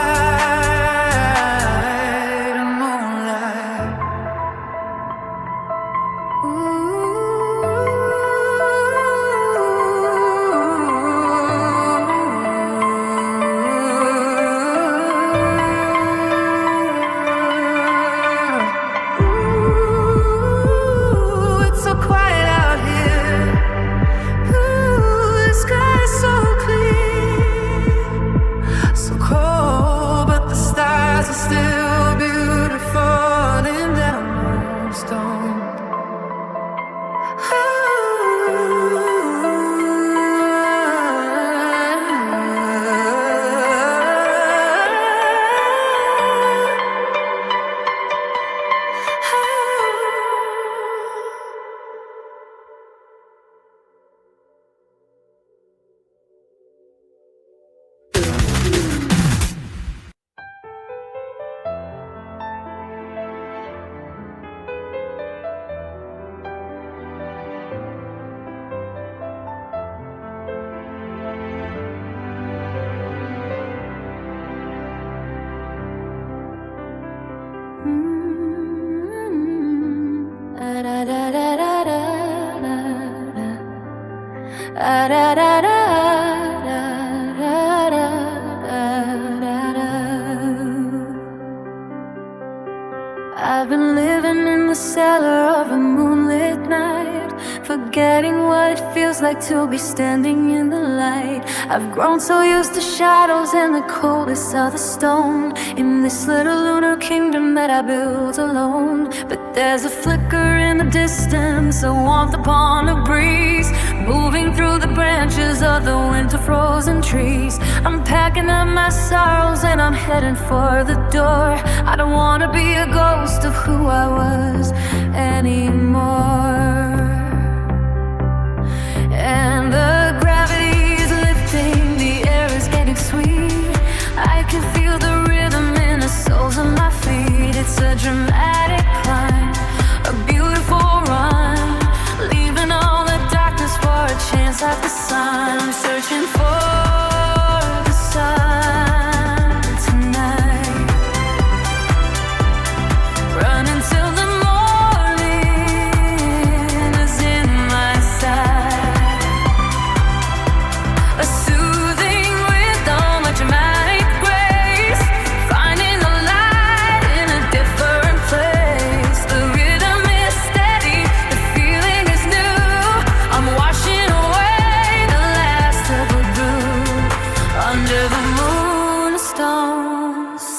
of moonlight. Ooh, it's so quiet out here. Ooh, the sky is so clear, so cold, but the stars are still beautiful in that Moonstone. I've been living in the cellar of a moonlit night, forgetting what it feels like to be standing in the light. I've grown so used to shadows and the coldest of the stone in this little lunar kingdom that I built alone. But there's a flicker in the distance, a warmth upon a breeze, moving through the branches of the winter frozen trees. I'm packing up my sorrows and I'm heading for the door. I don't wanna be a ghost of who I was anymore. And the gravity is lifting, the air is getting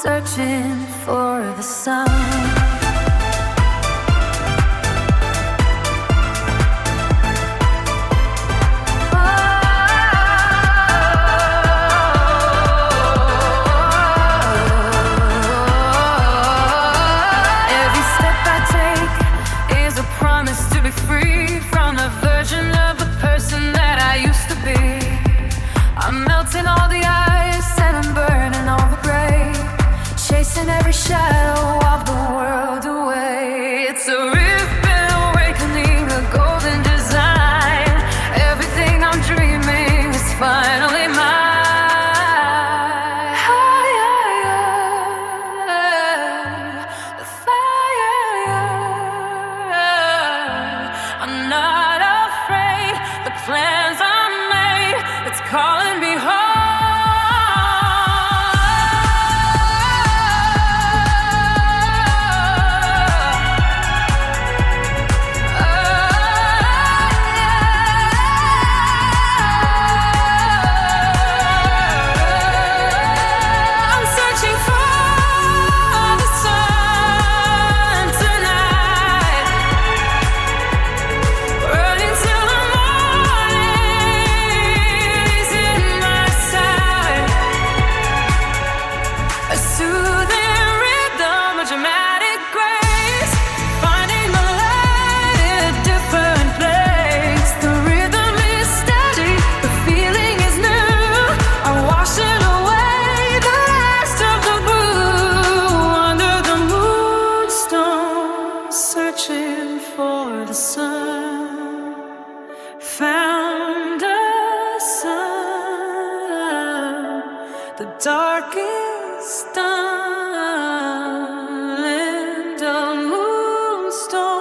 searching for the sun. Every shadow of the world away. It's a ripping awakening, a golden design. Everything I'm dreaming is finally mine. The fire. I'm not afraid. The plans I made, it's calling me home. Darkest island of Moonstone.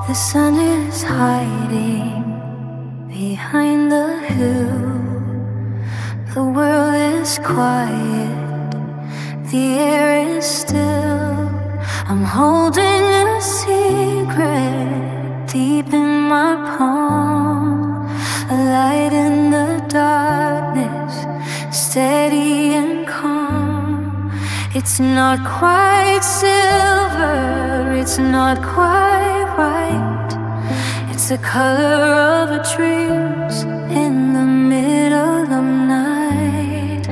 The sun is hiding behind the hill. The world is quiet, the air is still. I'm holding a secret deep in my palm, a light in the darkness, steady and calm. It's not quite silver, it's not quite right. It's the color of a dreams in the middle of night.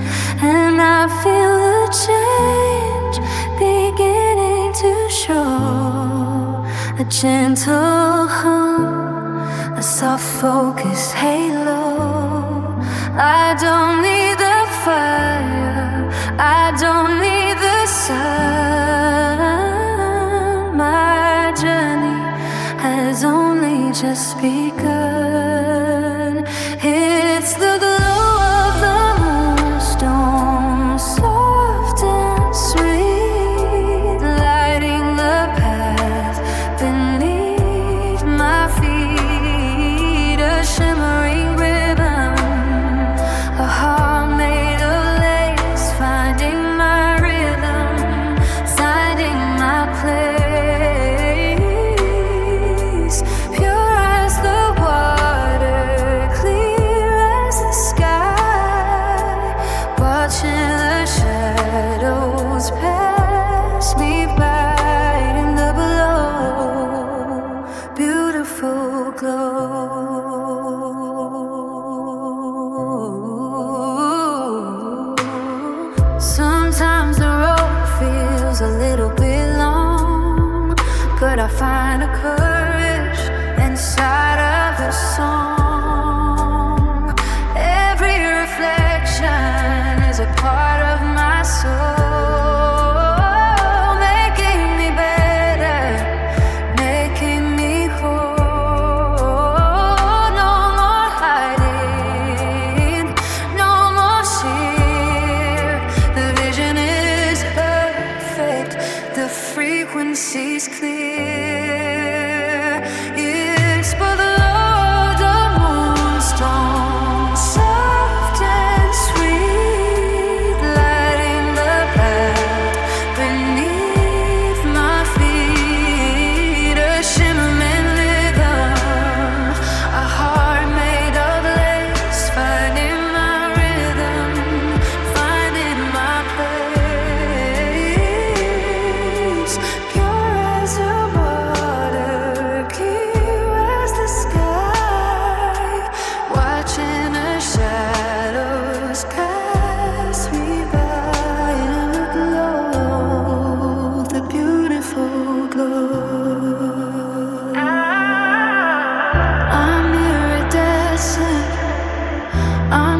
And I feel the change beginning to show, a gentle hum, a soft focus halo. I don't need the fire, I don't need the sun. My journey has only just begun. It's the glow of the moonstone, soft and sweet, lighting the path beneath my feet. A shimmering ribbon, a heart made of lace, finding my rhythm, finding my place. Pure as the water,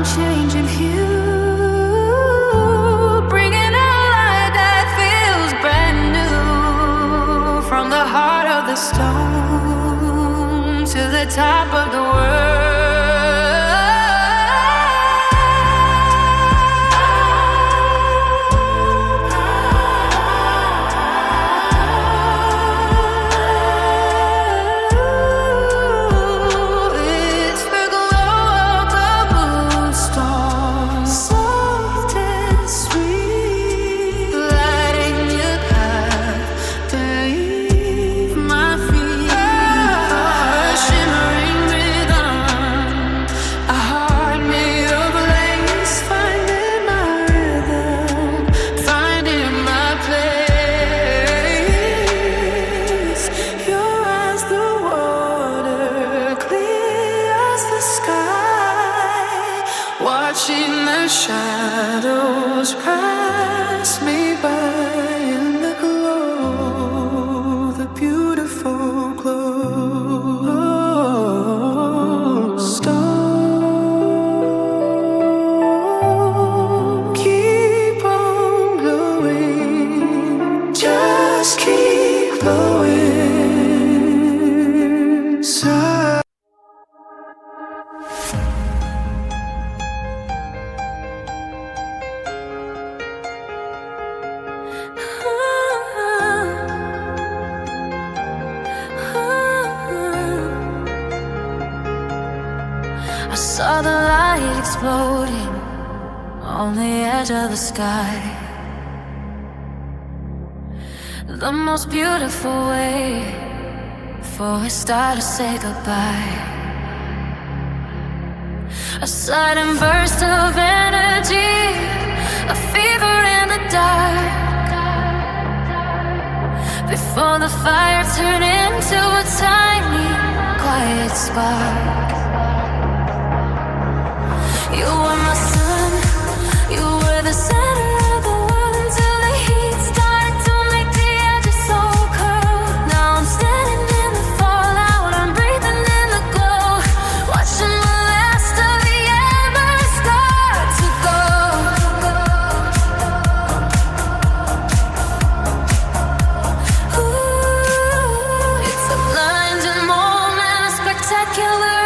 changing hue, bringing a light that feels brand new. From the heart of the stone to the top of the world. Watching the shadows pass me by in the glow, the beautiful glow. Stone, keep on glowing, just keep glowing. So I saw the light exploding on the edge of the sky. The most beautiful way for a star to say goodbye. A sudden burst of energy, a fever in the dark. Before the fire turned into a tiny, quiet spark. You were my sun, you were the center of the world until the heat started to make the edges so cold. Now I'm standing in the fallout, I'm breathing in the glow, watching the last of the embers start to go. Ooh, it's a blinding moment, a spectacular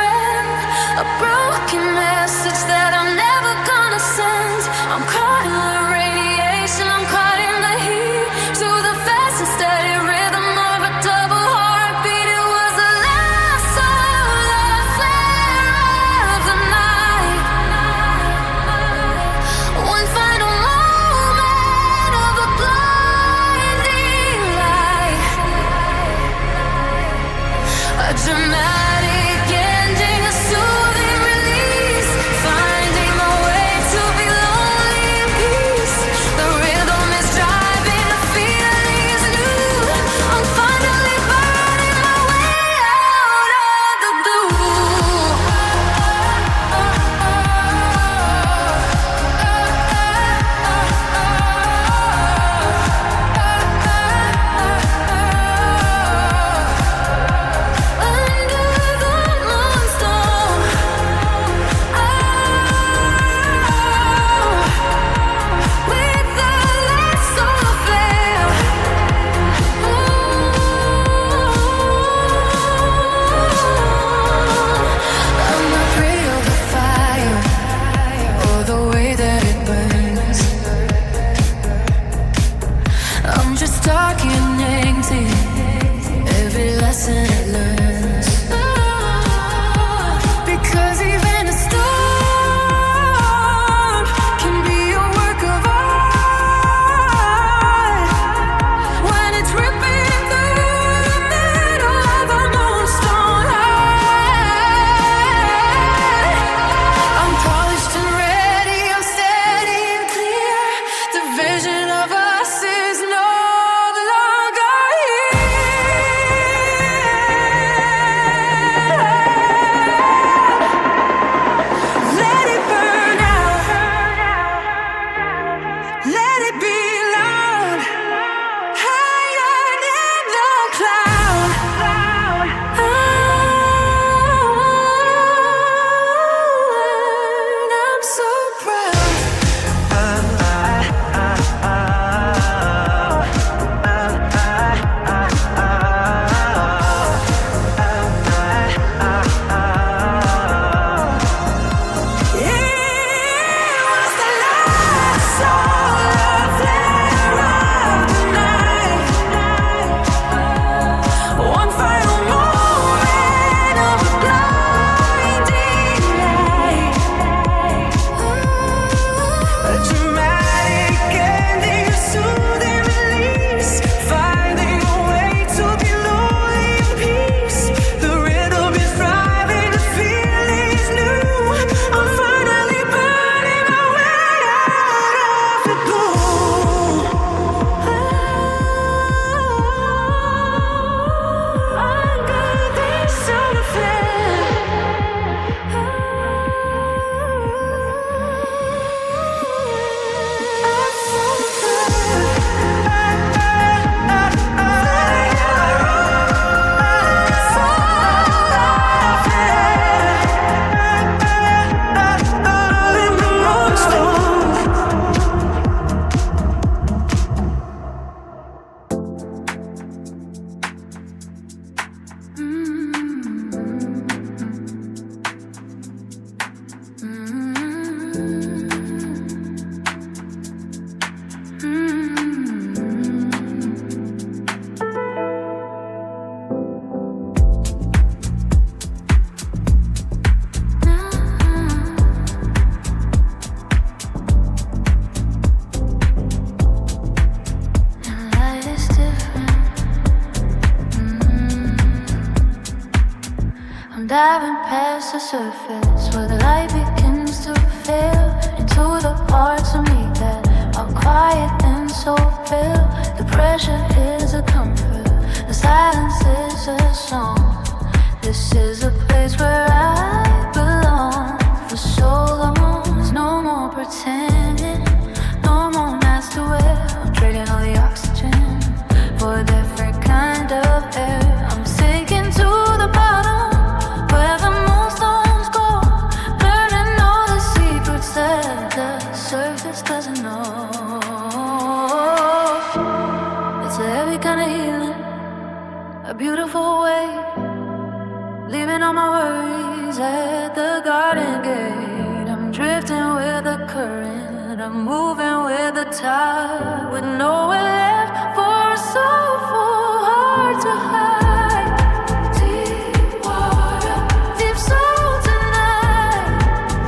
diving past the surface where the light begins to fade into the parts of me that are quiet and so pale. The pressure is a comfort, the silence is a song. This is a place where I belong for so long. There's no more pretending, no more mask to wear. I'm trading all the oxygen for a different kind of air. I'm sinking to the bottom where the moonstones go, learning all the secrets that the surface doesn't know. It's a heavy kind of healing, a beautiful way, leaving all my worries at the garden gate. I'm drifting with the current, I'm moving with the tide, with nowhere left for a soulful heart to hide. Deep water, deep soul tonight,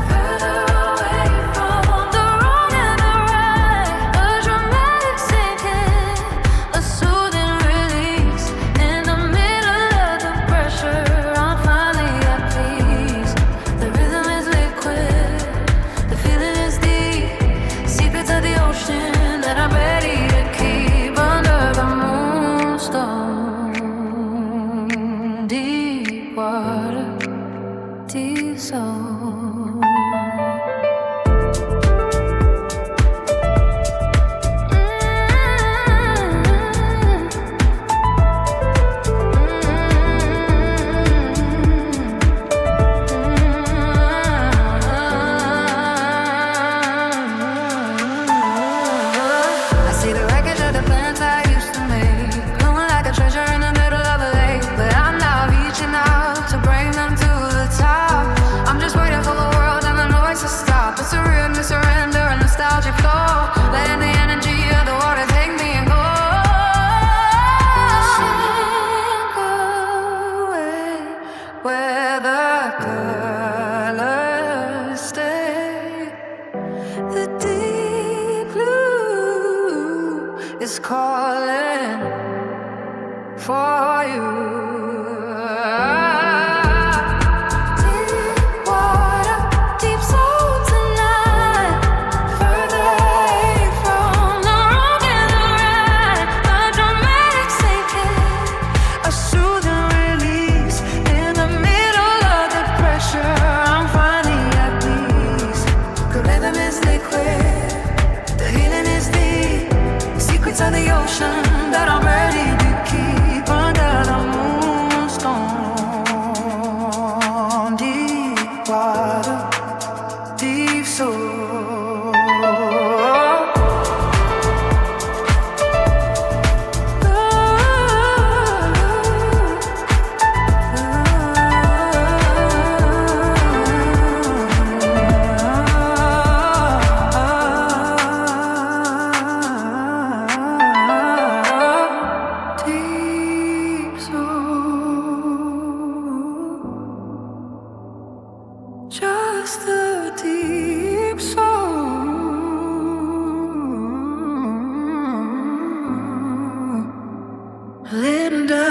further away from the wrong and the right. A dramatic sinking, a soothing release. In the middle of the pressure, I'm finally at peace. The rhythm is liquid, the feeling is deep. Secrets of the ocean that I'm ready to keep under the moonstone. Deep water, deep soul. I see the wreckage of the plans I used to make, glowing like a treasure in the middle of a lake. But I'm not reaching out to bring them to the top. I'm just waiting for the world and the noise to stop. It's a real surrender, a nostalgic flow, letting the energy of the water take me and go. Sink away where the colors stay. The deep blue is calling for you. Deep water, deep soul tonight, further away from the wrong and the right. A dramatic sinking, a soothing release. In the middle of the pressure, I'm finally at peace. The rhythm is liquid, the healing is deep. Secrets of the ocean that I'm ready to keep under the moonstone. Deep water, deep soul. Deep soul, just a deep soul. Linda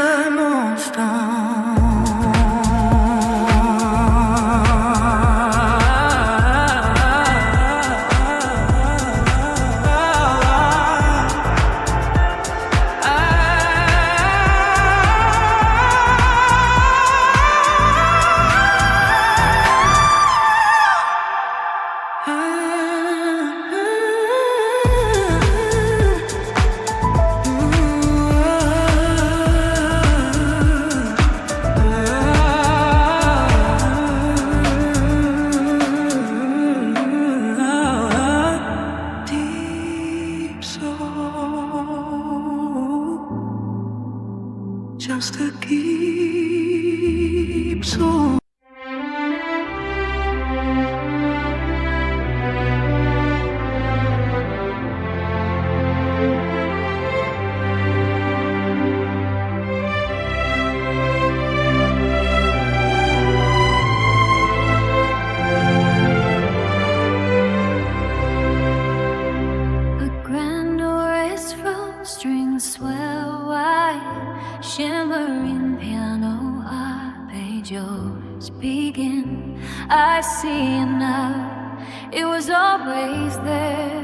deep soul, just a deep soul. I see it now, it was always there.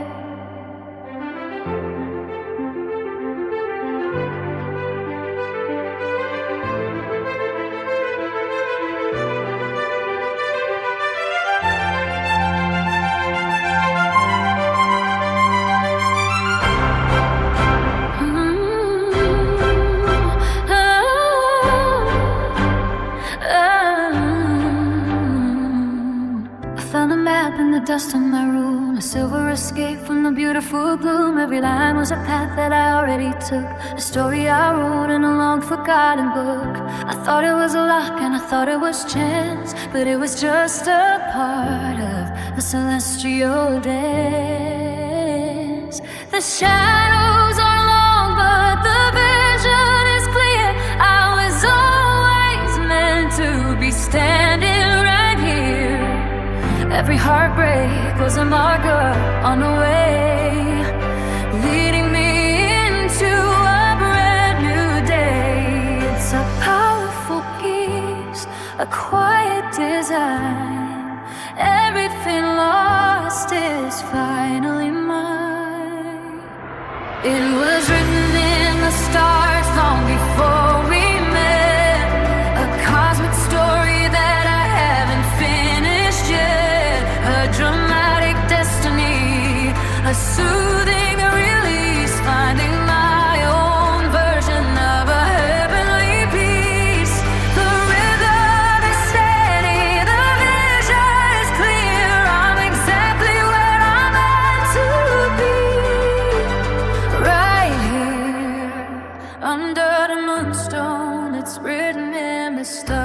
Dust in my room, a silver escape from the beautiful gloom. Every line was a path that I already took, a story I wrote in a long forgotten book. I thought it was luck and I thought it was chance, but it was just a part of the celestial dance. The shadows are long, but the vision is clear. I was always meant to be standing right here. Every heartbreak was a marker on the way, leading me into a brand new day. It's a powerful piece, a quiet design. Everything lost is finally mine. It was written in the stars long before we met, a cosmic story that I haven't finished yet. A dramatic destiny, a soothing release, finding my own version of a heavenly peace. The rhythm is steady, the vision is clear. I'm exactly where I'm meant to be, right here under the moonstone. It's written in the stars.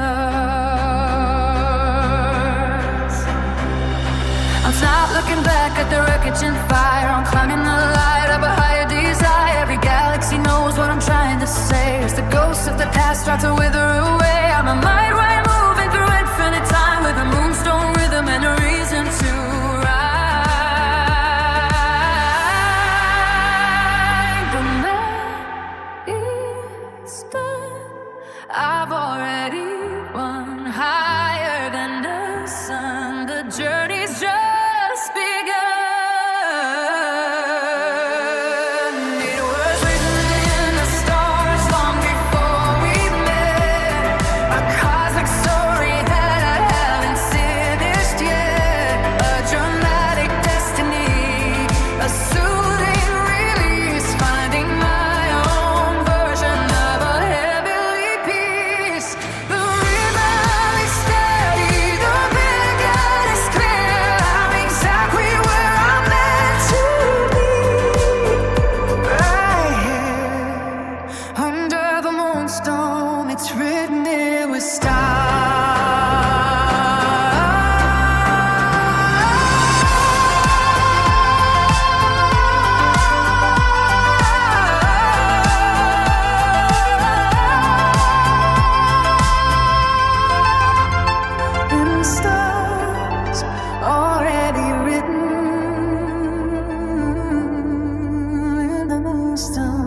I'm not looking back at the wreckage and fire. I'm climbing the light of a higher desire. Every galaxy knows what I'm trying to say. As the ghosts of the past start to wither away, I'm a mind right moving through infinite time with a moonstone rhythm and a reason to ride. The night is done. I've already won, higher than the sun. The journey's just begun. It was written in the stars long before we met, a cosmic story that I haven't finished yet. A dramatic destiny, a soothing release, finding my own version of a heavenly peace. The rhythm is steady, the vision is clear. I'm exactly where I'm meant to be, right here under the moonstone. It's written in with stars already written in the moonstone.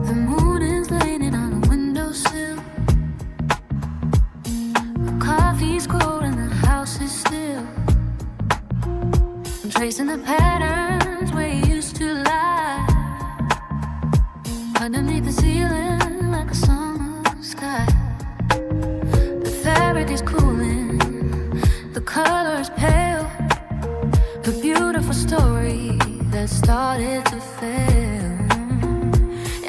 The moon is leaning on a windowsill. Coffee's cold and the house is still. I'm tracing the patterns where you used to lie, underneath the ceiling like a summer sky. The fabric is cooling, the color is pale. A beautiful story that started to fail.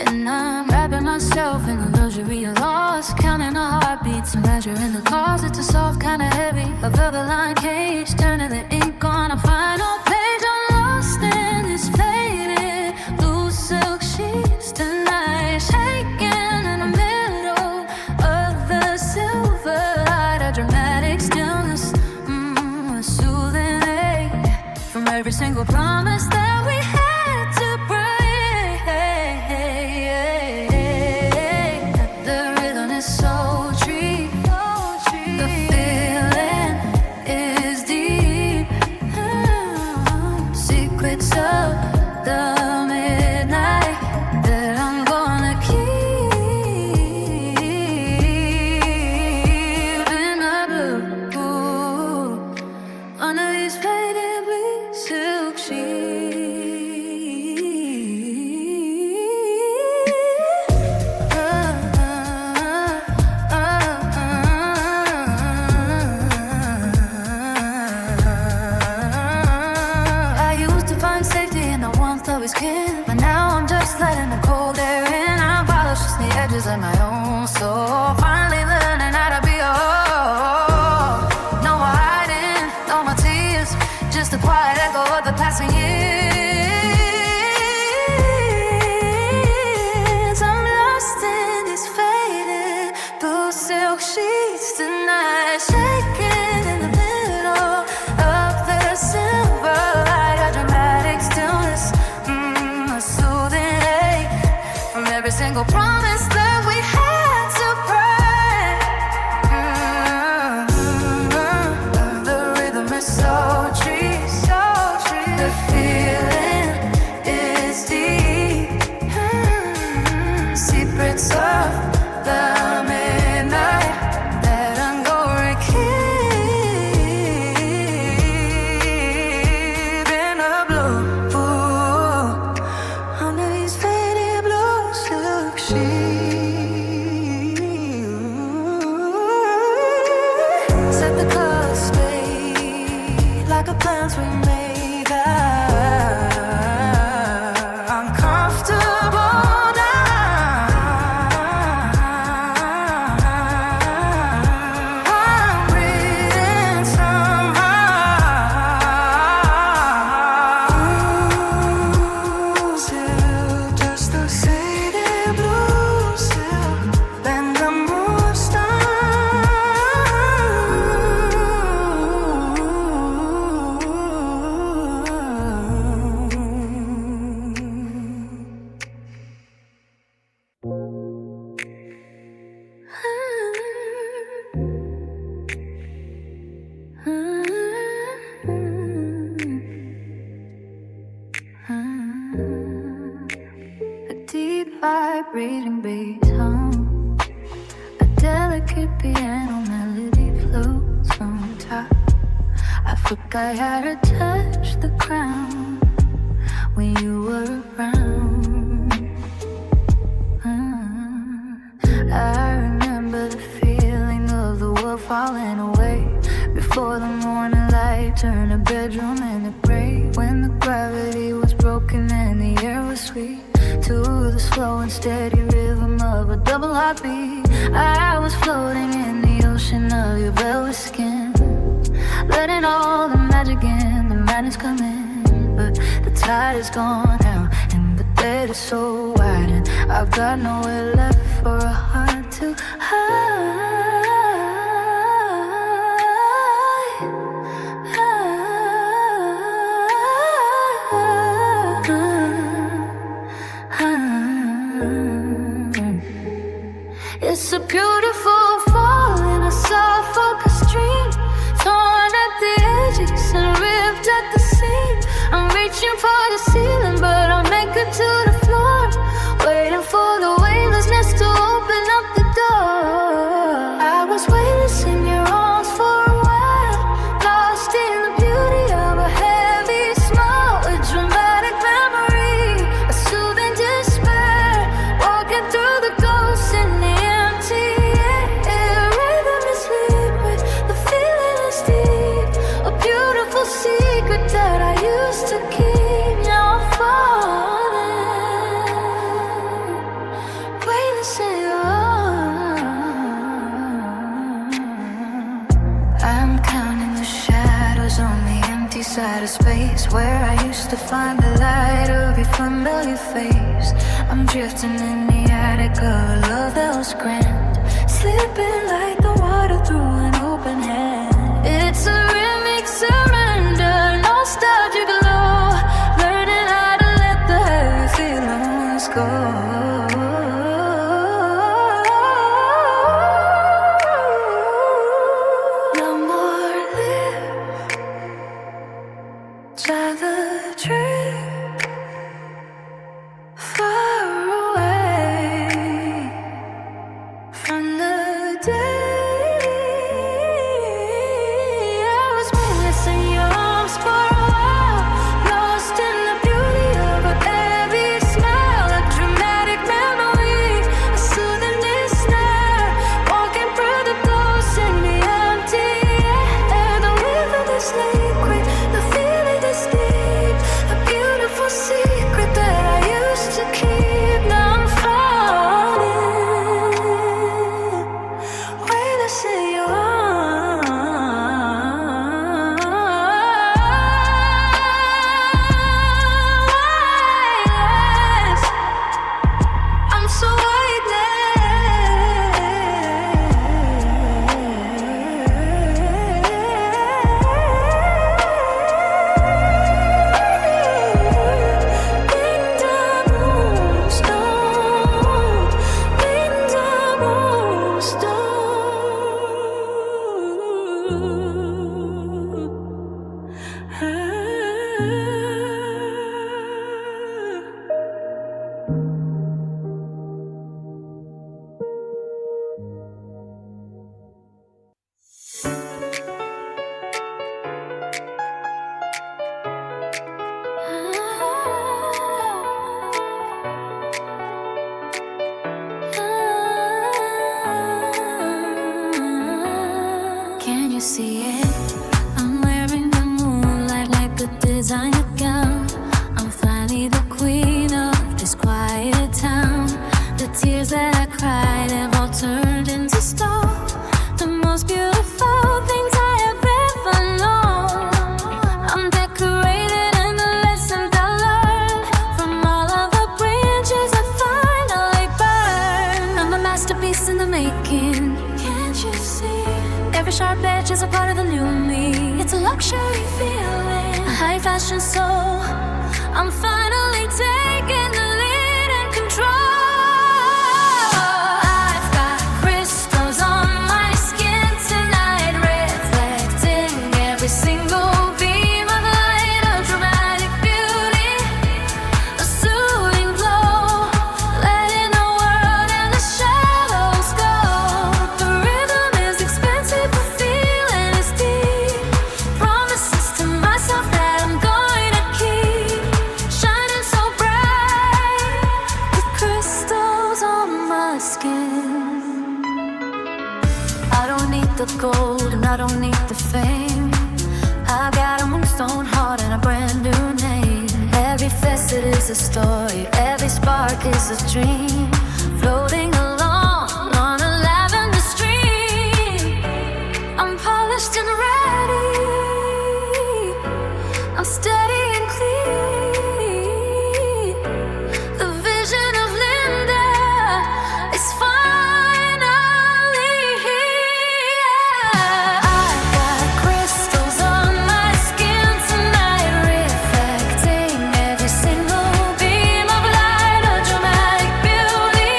And I'm wrapping myself in the luxury misery and loss, counting our heartbeats, measuring the closet to soft, kinda heavy. A velvet line cage, turning the ink on a final page. I'm lost in this faded blue silk sheets tonight, shaking in the middle of the silver light. A dramatic stillness, a soothing ache from every single promise that we had to break. The rhythm is sultry, the feeling is deep. Secrets of the midnight that I'm gonna keep in the blue under these faded blue silk sheets. I used to find safety in the warmth of his skin, but now I'm just letting the cold air in. I'm polished just the edges of my own soul, finally learning how to be whole. No more hiding, no more tears, just a quiet echo of the passing years. I'm lost in these faded blue silk sheets tonight, shaking in the middle of the silver light. A dramatic stillness, a soothing ache from every single promise that we had to break. The rhythm is sultry, the feeling is deep. Secrets of the midnight that I'm gonna keep in the blue under these faded blue silk sheets. Set the colors fade like a plans we made that uncomfortable now. I'm breathing somehow. Silk, just the faded blue silk, and the a deep vibrating bass hum, a delicate piano melody floats on top. I forgot how to touch the crown when you were around. I remember the feeling of the world falling away before the morning light turned the bedroom into gray. When the gravity was broken and the air was sweet, to the slow and steady rhythm of a double heartbeat. I was floating in the ocean of your velvet skin, letting all the magic in, the madness come in. But the tide is gone now, and the bed is so wide, and I've got nowhere left for a heart to hide. It's a beautiful fall in a soft focus dream, torn at the edges and ripped at the seam. I'm reaching for the ceiling, but I'll make it to the floor, waiting for the weightlessness to open up the door. space where I used to find the light of your familiar face. I'm drifting in the attic of a love that was grand, slipping like the water through an open hand. It's a remix surrender, nostalgic glow, learning how to let the heavy feelings go. gold and I don't need the fame. I got a moonstone heart and a brand new name. Every facet is a story, every spark is a dream. Floating along on a lavender stream. I'm polished and ready, I'm steady and clean. The vision of Linda is finally here. I've got crystals on my skin tonight, reflecting every single beam of light, a dramatic beauty,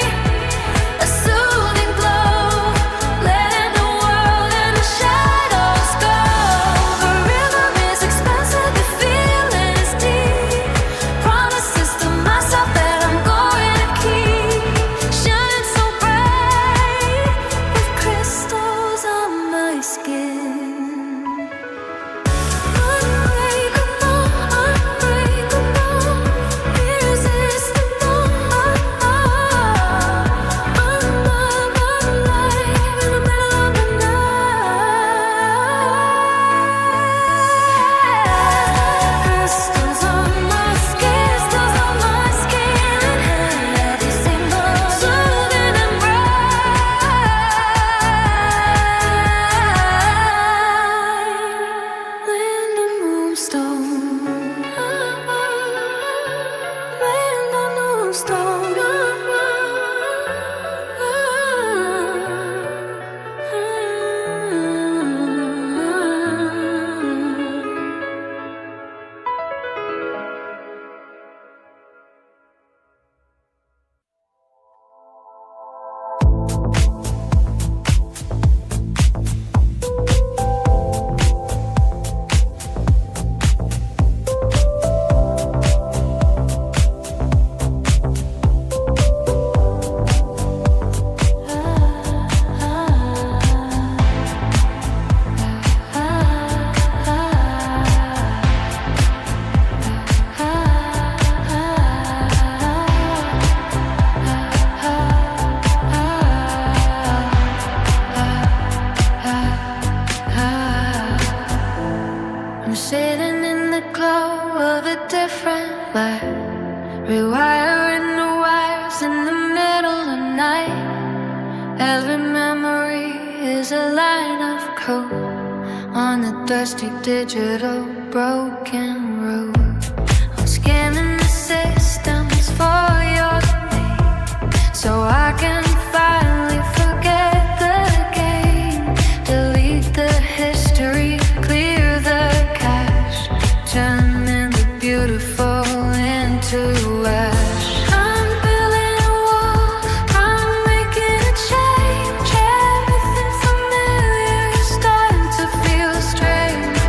Rewiring the wires in the middle of night. Every memory is a line of code on the dusty digital broken road. I'm scanning the systems for your name, so I can finally forget the game. Delete the history, clear the cache, turning the beautiful into ash. I'm building a wall, I'm making a change. Everything familiar is starting to feel strange.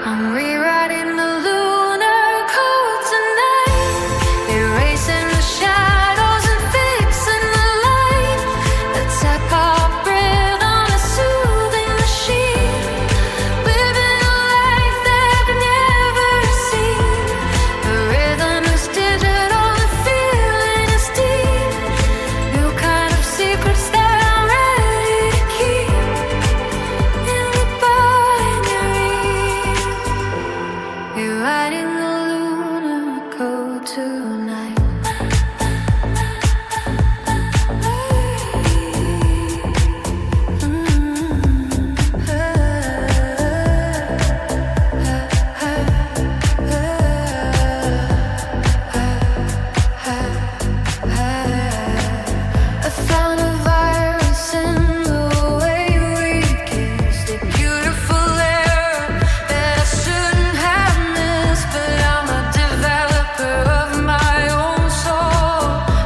I'm rewriting the lunar code tonight, erasing the shadows and fixing the light. The tech operated on a soothing machine, living a life they've never seen. The rhythm is digital, the feeling is deep. New kind of secrets that I'm ready to keep in the binary. You're writing the lunar code tonight. I found a virus in the way we kissed, a beautiful error that I shouldn't have missed. But I'm a developer of my own soul,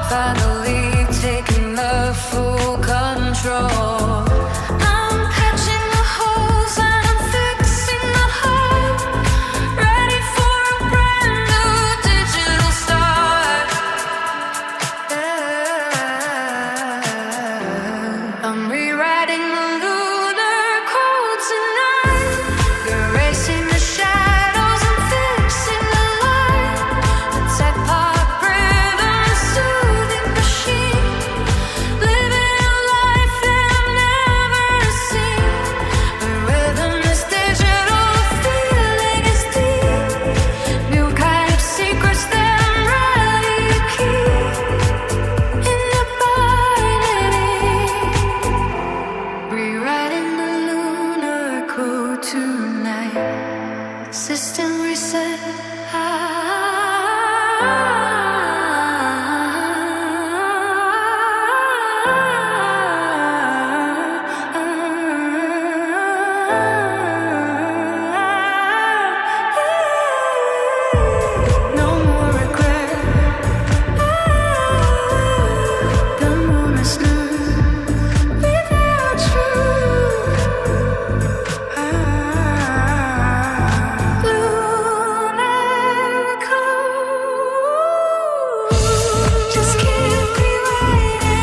finally taking the full control. I'm patching the holes and I'm fixing the heart, ready for a brand new digital start. I'm rewriting the lunar code tonight, erasing the shadows and fixing the light. The tech pop rhythm, soothing machine, living a life that I've never seen. The rhythm is digital, the feeling is deep. New kind of secrets that I'm ready to keep in the binary. Rewriting the lunar code tonight. System reset. No more regret. The moon is new without you. Lunar code. Just keep rewriting.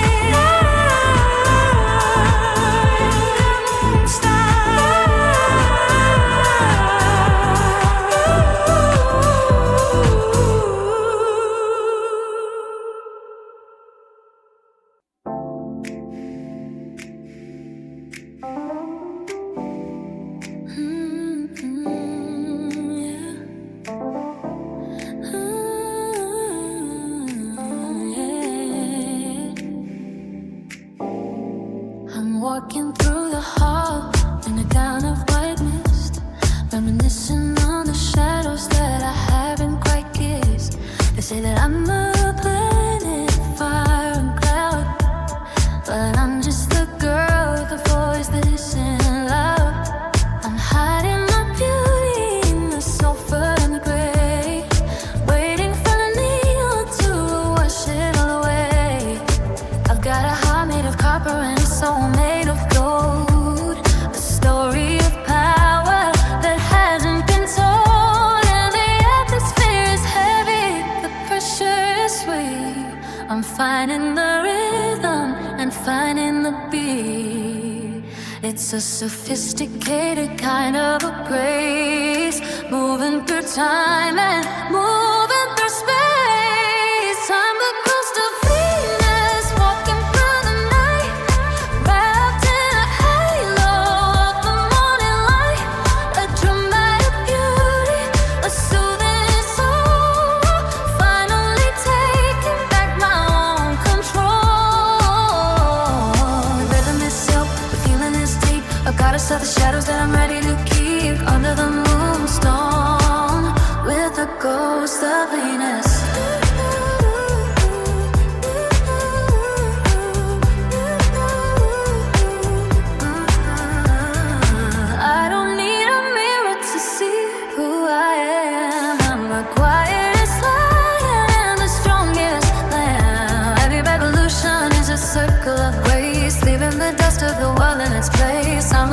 I'm walking through the hall in a gown of white mist, reminiscing on the shadows that I haven't quite kissed. They say that I'm a planet, fire and cloud, but I'm just the girl with the voice that isn't loud. I'm hiding my beauty in the sulfur and the gray, waiting for the neon to wash it all away. I've got a heart made of copper and a soul made of gold, a story of power that hasn't been told. And the atmosphere is heavy, the pressure is sweet. I'm finding the rhythm and finding the beat. It's a sophisticated kind of a grace, moving through time and moving through space. I'm the ghost of Venus, walking through the night, wrapped in a halo of the morning light. A dramatic beauty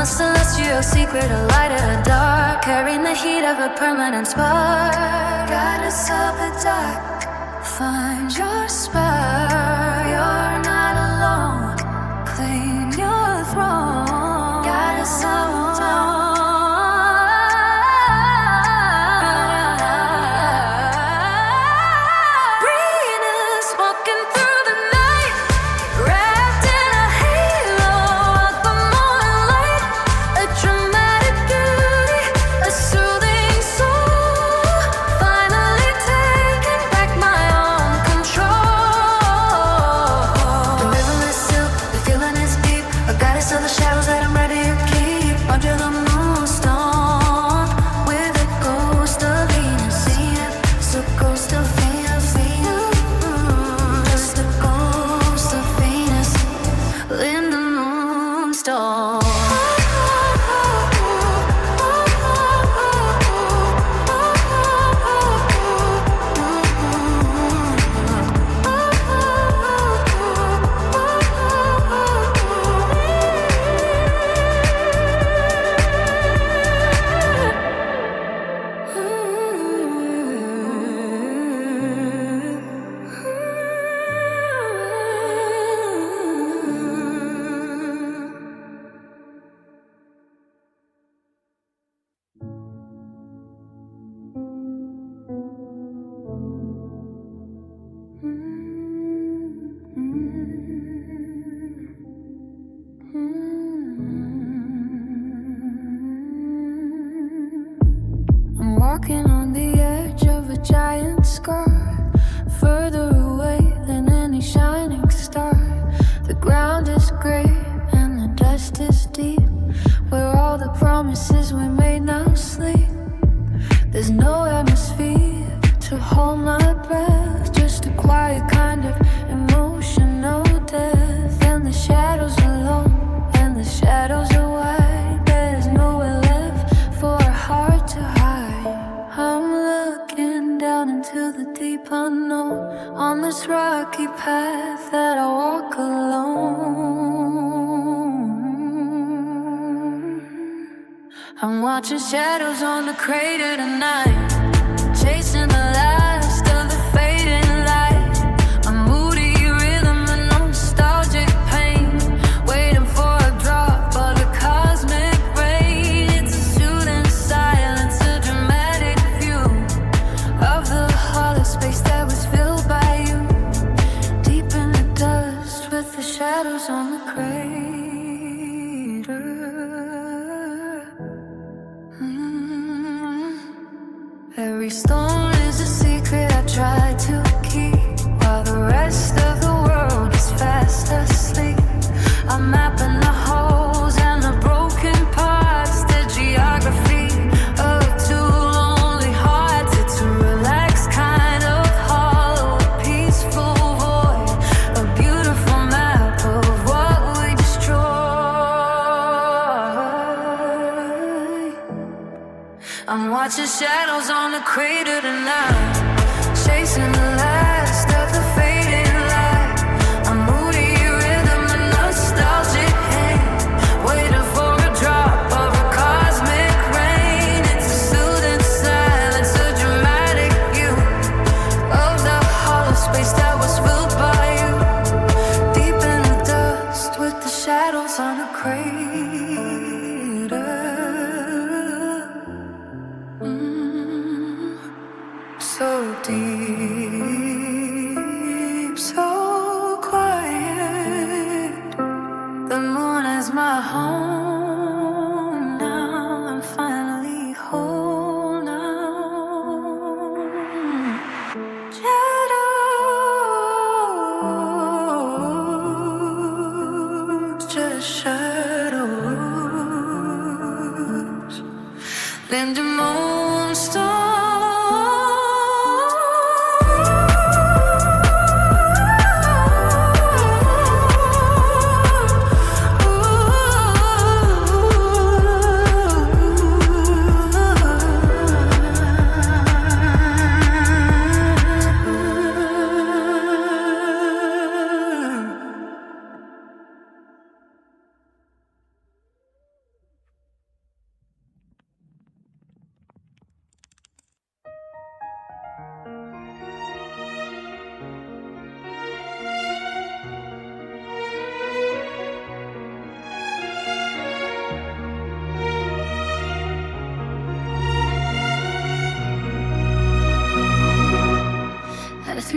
a celestial secret, a light or a dark, carrying the heat of a permanent spark. Guide us up the dark, find your spark. You're not alone, claim your throne. Guide us up the dark. Walking on the edge of a giant scar, further away than any shining star. The ground is gray and the dust is deep, where all the promises we made now sleep. There's no atmosphere to hold my breath, just a quiet kind of emotional death. And the shadows are long and the shadows are wide. There's nowhere left for a heart to hide. I'm looking down into the deep unknown, on this rocky path that I walk alone. I'm watching shadows on the crater tonight, chasing the last of the fading light. A moody rhythm and nostalgic pain, waiting for a drop of the cosmic rain. It's a soothing silence, a dramatic view of the hollow space that was filled by you. Deep in the dust with the shadows on the crater. Every stone is a secret I try to keep, while the rest of the world is fast asleep. I'm mapping the holes and the broken parts, the geography of two lonely hearts. It's a relaxed kind of hollow, peaceful void, a beautiful map of what we destroy. I'm watching shadows on the crater tonight, chasing the last of the fading light. A moody rhythm and nostalgic pain, waiting for a drop of a cosmic rain. It's a soothing silence, a dramatic view of the hollow space that was filled by you. Deep in the dust with the shadows on the crater. So deep, so quiet. The moon is my home now. I'm finally whole now. Shadows, just shadows. Linda Moonstone.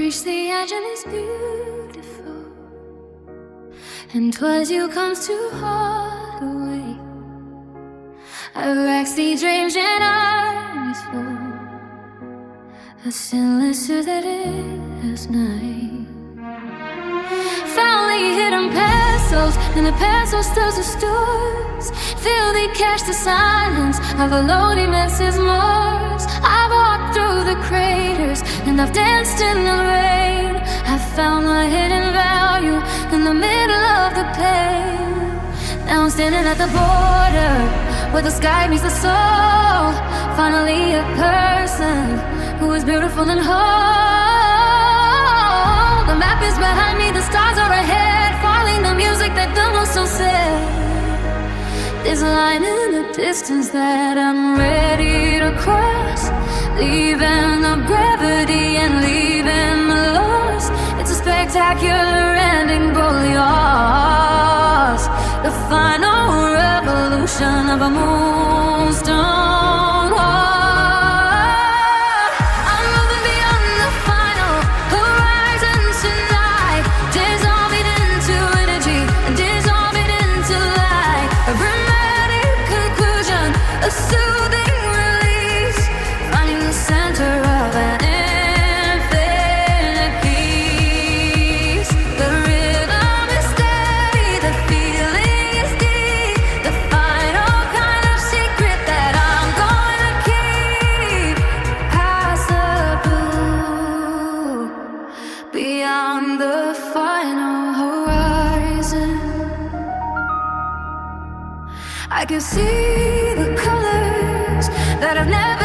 reach the edge and it's beautiful. And 'twas you comes to hide away. I backseat dreams and eyes full. A sinless truth that is night. Found the hidden pesos, and the pesos tells the stores. Feel the cash, the silence of a lonely Mrs. Mars. I've walked through the craters, and I've danced in the rain. I found my hidden value in the middle of the pain. Now I'm standing at the border, where the sky meets the soul. Finally a person who is beautiful and whole. The map is behind me, the stars are ahead, falling the music that don't look so sad. There's a line in the distance that I'm ready to cross, leaving the gravity and leaving the loss. It's a spectacular ending, both yours. The final revolution of a moonstone. I'm moving beyond the final horizon tonight, dissolving into energy and dissolving into light. A dramatic conclusion, a soothing release, finding the center of an infinite peace. The rhythm is steady, the feeling is deep, the final kind of secret that I'm gonna keep. Past the blue, beyond the final horizon, I can see the colors that I've never